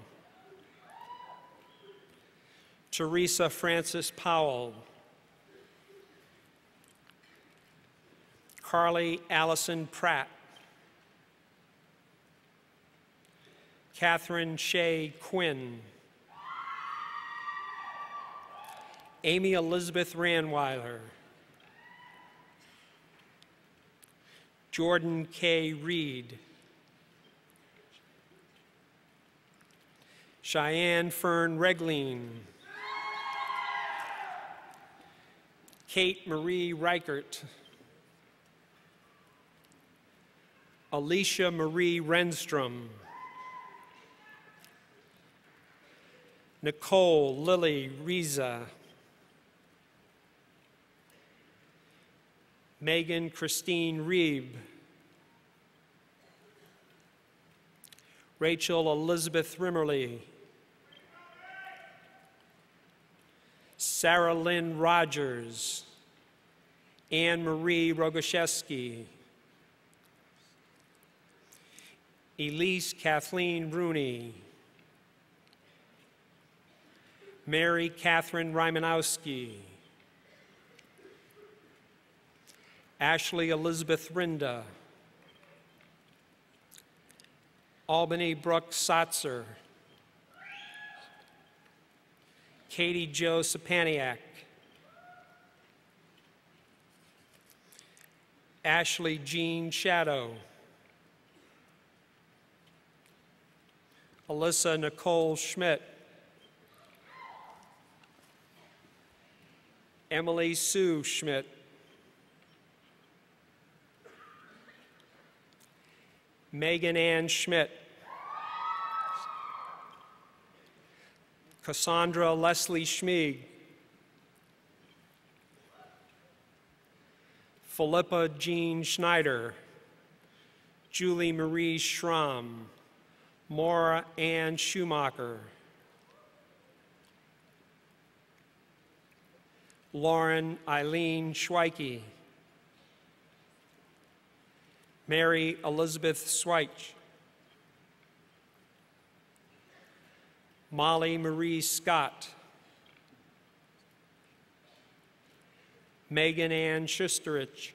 Teresa Francis Powell. Carly Allison Pratt. Catherine Shea Quinn. Amy Elizabeth Ranweiler. Jordan K. Reed. Cheyenne Fern Regline. Kate Marie Reichert. Alicia Marie Renstrom. Nicole Lily Riza. Megan Christine Reeb. Rachel Elizabeth Rimmerly. Sarah Lynn Rogers. Anne Marie Rogoshevsky. Elise Kathleen Rooney. Mary Catherine Rymanowski. Ashley Elizabeth Rinda. Albany Brooke Satzer, Katie Jo Sapaniak, Ashley Jean Shadow, Alyssa Nicole Schmidt, Emily Sue Schmidt, Megan Ann Schmidt, Cassandra Leslie Schmieg, Philippa Jean Schneider, Julie Marie Schramm, Maura Ann Schumacher, Lauren Eileen Schweike, Mary Elizabeth Sweich, Molly Marie Scott, Megan Ann Schusterich,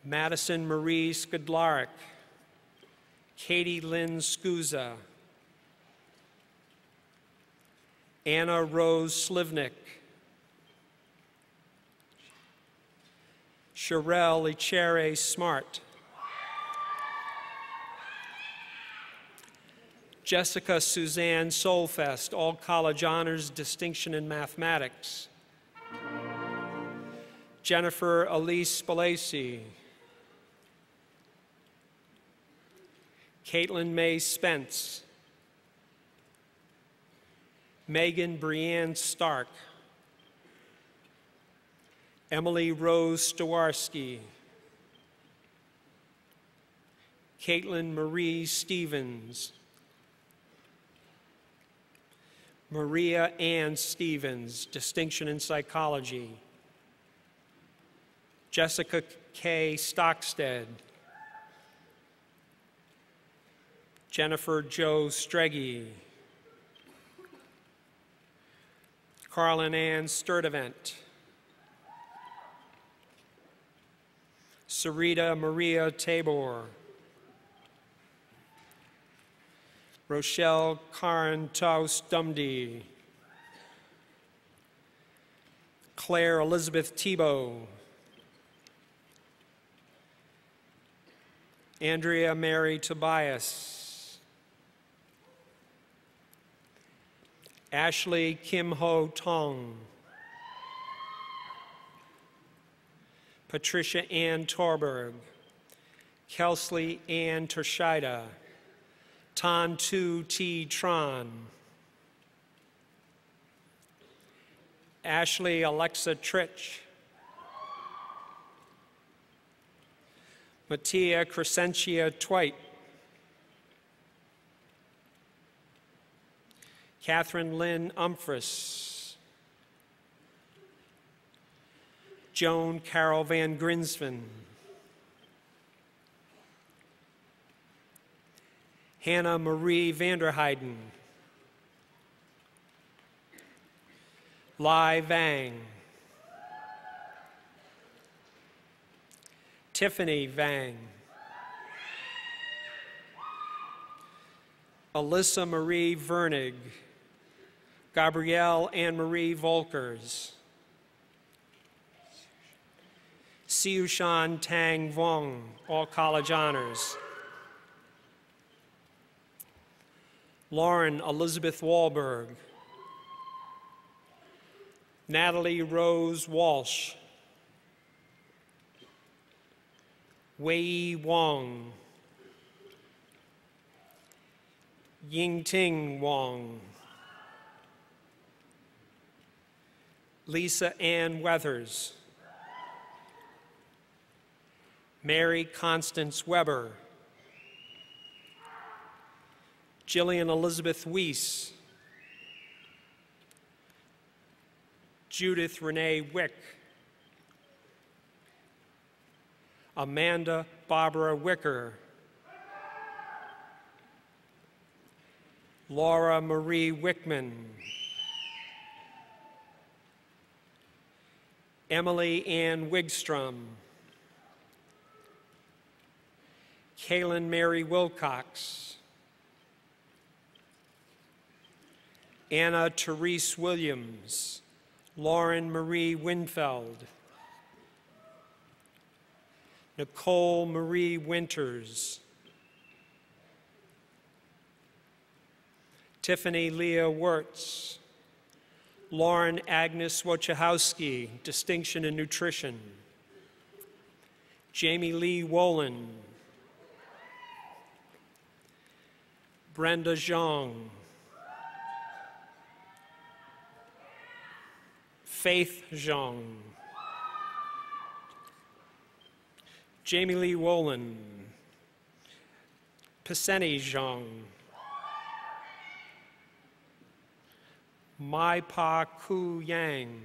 Madison Marie Skidlarek, Katie Lynn Skuza, Anna Rose Slivnik, Sherelle Ichere Smart, Jessica Suzanne Solfest, all college honors, distinction in mathematics. Jennifer Elise Spalacy, Caitlin May Spence, Megan Brianne Stark, Emily Rose Stawarski, Caitlin Marie Stevens, Maria Ann Stevens, distinction in psychology. Jessica K. Stockstead, Jennifer Jo Streggy, Carlin Ann Sturdivant, Sarita Maria Tabor, Rochelle Karen Taus Dumdy, Claire Elizabeth Tebow, Andrea Mary Tobias, Ashley Kim Ho Tong, Patricia Ann Torberg, Kelsley Ann Tershida, Tan Tu T. Tron, Ashley Alexa Trich, Mattia Crescentia Twite, Catherine Lynn Umphris, Joan Carol Van Grinsven, Hannah Marie Vanderheiden, Lai Vang, Tiffany Vang, Alyssa Marie Vernig, Gabrielle Anne-Marie Volkers, Siushan Tang Vong, all college honors. Lauren Elizabeth Wahlberg, Natalie Rose Walsh, Wei Wong, Yingting Wong, Lisa Ann Weathers, Mary Constance Weber, Jillian Elizabeth Weiss, Judith Renee Wick, Amanda Barbara Wicker, Laura Marie Wickman, Emily Ann Wigstrom, Kaylin Mary Wilcox, Anna Therese Williams, Lauren Marie Winfeld, Nicole Marie Winters, Tiffany Leah Wirtz, Lauren Agnes Wojciechowski, Distinction in Nutrition, Jamie Lee Wolin, Brenda Zhang, Faith Zhang, Jamie Lee Wolin, Piseni Zhang, Mai Pa Ku Yang,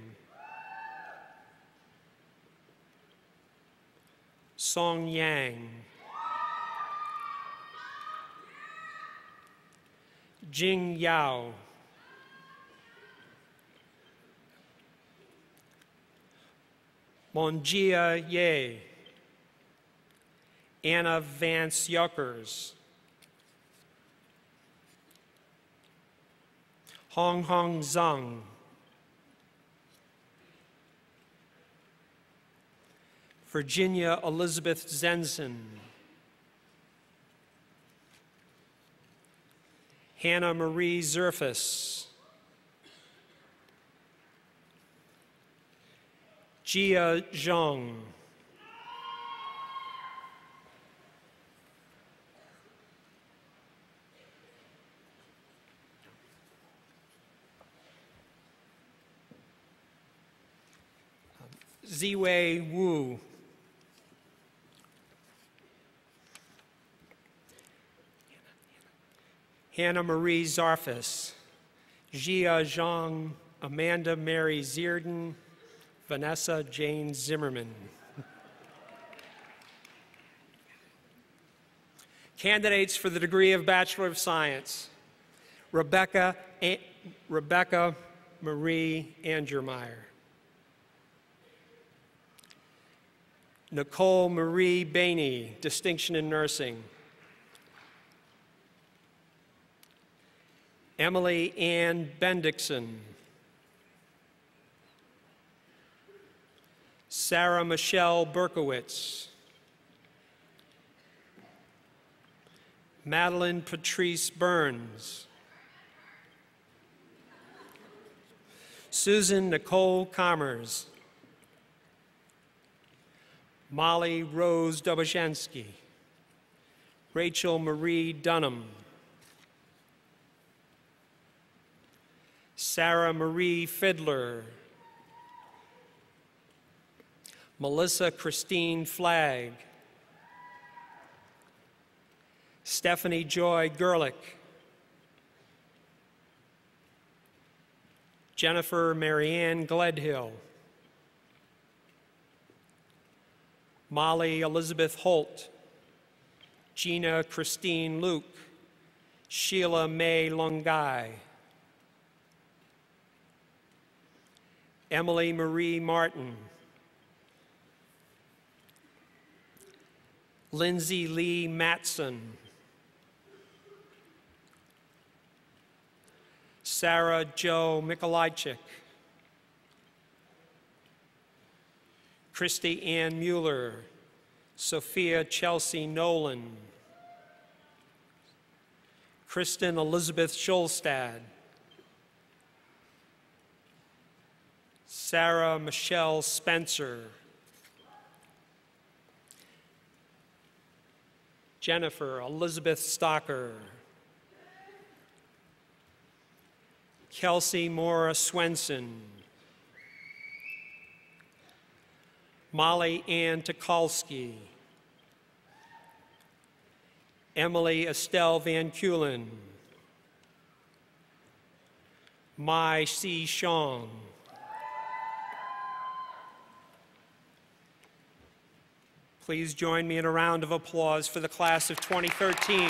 Song Yang, Jing Yao, Monjia Ye, Anna Vance Yuckers, Hong Hong Zhang, Virginia Elizabeth Zenson, Hannah Marie Zerfus, Jia Zhang, Ziwei Wu, Hannah Marie Zarfus, Jia Zhang, Amanda Mary Zierden, Vanessa Jane Zimmerman. Candidates for the degree of Bachelor of Science: Rebecca Marie Angermeyer, Nicole Marie Bainey, Distinction in Nursing, Emily Ann Bendixson, Sarah Michelle Berkowitz, Madeline Patrice Burns, Susan Nicole Commerce, Molly Rose Doboshansky, Rachel Marie Dunham, Sarah Marie Fiddler, Melissa Christine Flagg, Stephanie Joy Gerlich, Jennifer Marianne Gledhill, Molly Elizabeth Holt, Gina Christine Luke, Sheila May Lungai, Emily Marie Martin, Lindsay Lee Matson, Sarah Jo Mikolajczyk, Christy Ann Mueller, Sophia Chelsea Nolan, Kristen Elizabeth Schulstad, Sarah Michelle Spencer, Jennifer Elizabeth Stocker, Kelsey Mora Swenson, Molly Ann Tukalski, Emily Estelle Van Kulen, Mai C. Shong, please join me in a round of applause for the class of 2013.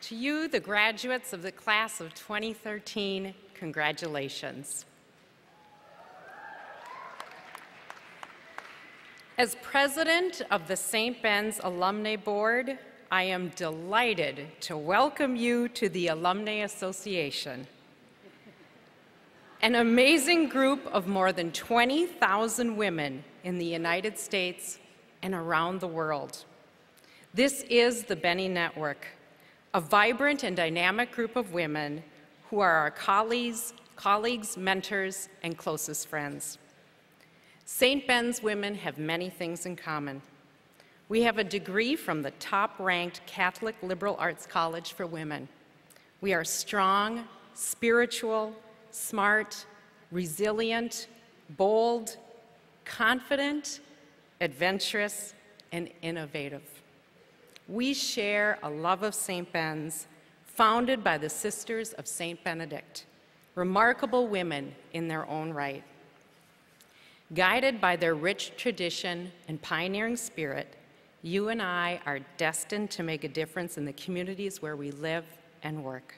To you, the graduates of the class of 2013, congratulations. As president of the St. Ben's Alumni Board, I am delighted to welcome you to the Alumni Association, an amazing group of more than 20,000 women in the United States and around the world. This is the Benny Network, a vibrant and dynamic group of women who are our colleagues, mentors, and closest friends. St. Ben's women have many things in common. We have a degree from the top-ranked Catholic liberal arts college for women. We are strong, spiritual, smart, resilient, bold, confident, adventurous, and innovative. We share a love of St. Ben's, founded by the Sisters of St. Benedict, remarkable women in their own right. Guided by their rich tradition and pioneering spirit, you and I are destined to make a difference in the communities where we live and work.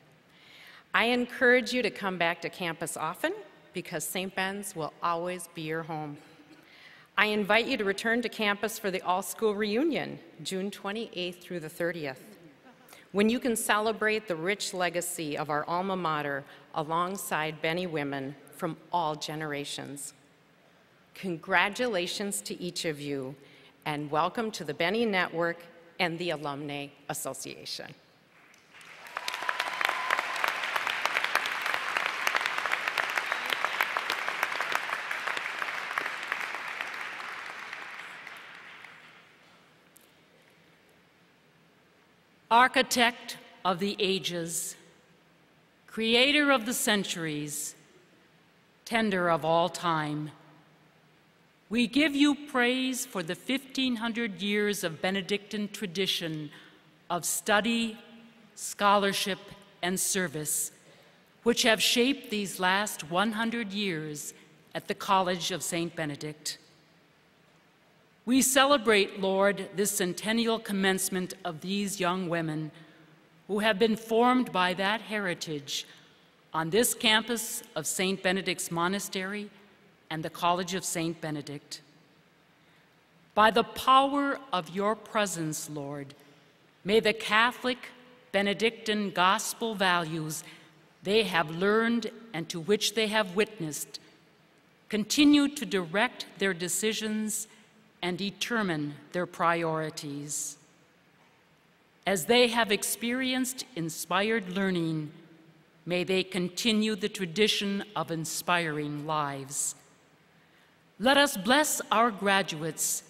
I encourage you to come back to campus often because St. Ben's will always be your home. I invite you to return to campus for the all-school reunion, June 28th through the 30th, when you can celebrate the rich legacy of our alma mater alongside Benny women from all generations. Congratulations to each of you, and welcome to the Benny Network and the Alumni Association. Architect of the ages, creator of the centuries, tender of all time, we give you praise for the 1,500 years of Benedictine tradition of study, scholarship, and service, which have shaped these last 100 years at the College of St. Benedict. We celebrate, Lord, this centennial commencement of these young women who have been formed by that heritage on this campus of St. Benedict's Monastery and the College of St. Benedict. By the power of your presence, Lord, may the Catholic Benedictine gospel values they have learned and to which they have witnessed continue to direct their decisions and determine their priorities. As they have experienced inspired learning, may they continue the tradition of inspiring lives. Let us bless our graduates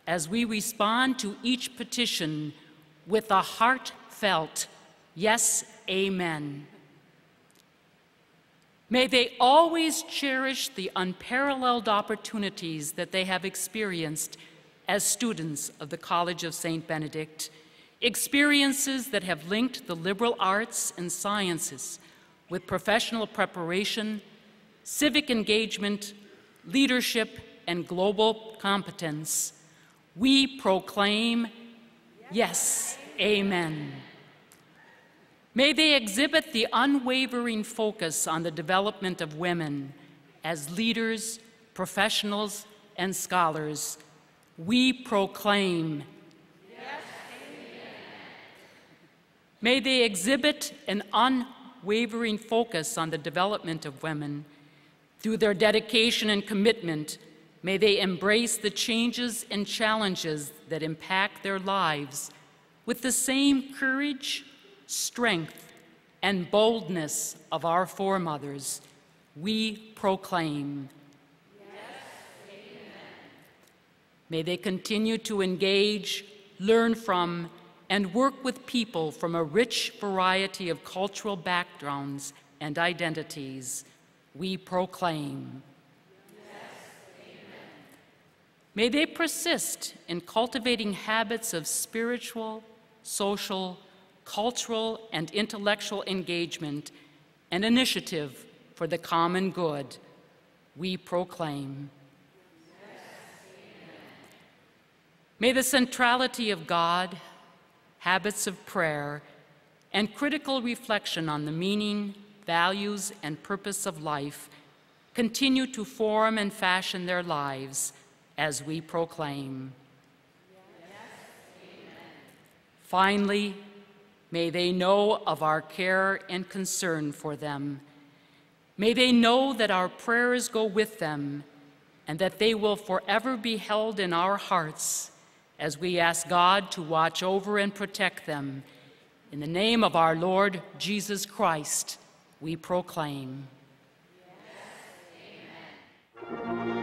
as we respond to each petition with a heartfelt, yes, amen. May they always cherish the unparalleled opportunities that they have experienced as students of the College of St. Benedict, experiences that have linked the liberal arts and sciences with professional preparation, civic engagement, leadership, and global competence. We proclaim, yes, amen. May they exhibit the unwavering focus on the development of women as leaders, professionals, and scholars. We proclaim, yes, amen. May they exhibit an unwavering focus on the development of women. Through their dedication and commitment, may they embrace the changes and challenges that impact their lives with the same courage, strength, and boldness of our foremothers. We proclaim, yes, amen. May they continue to engage, learn from, and work with people from a rich variety of cultural backgrounds and identities. We proclaim, yes, amen. May they persist in cultivating habits of spiritual, social, cultural, and intellectual engagement and initiative for the common good. We proclaim, yes, amen. May the centrality of God, habits of prayer, and critical reflection on the meaning, values, and purpose of life continue to form and fashion their lives as we proclaim. Finally, may they know of our care and concern for them. May they know that our prayers go with them and that they will forever be held in our hearts as we ask God to watch over and protect them. In the name of our Lord Jesus Christ, we proclaim. Amen.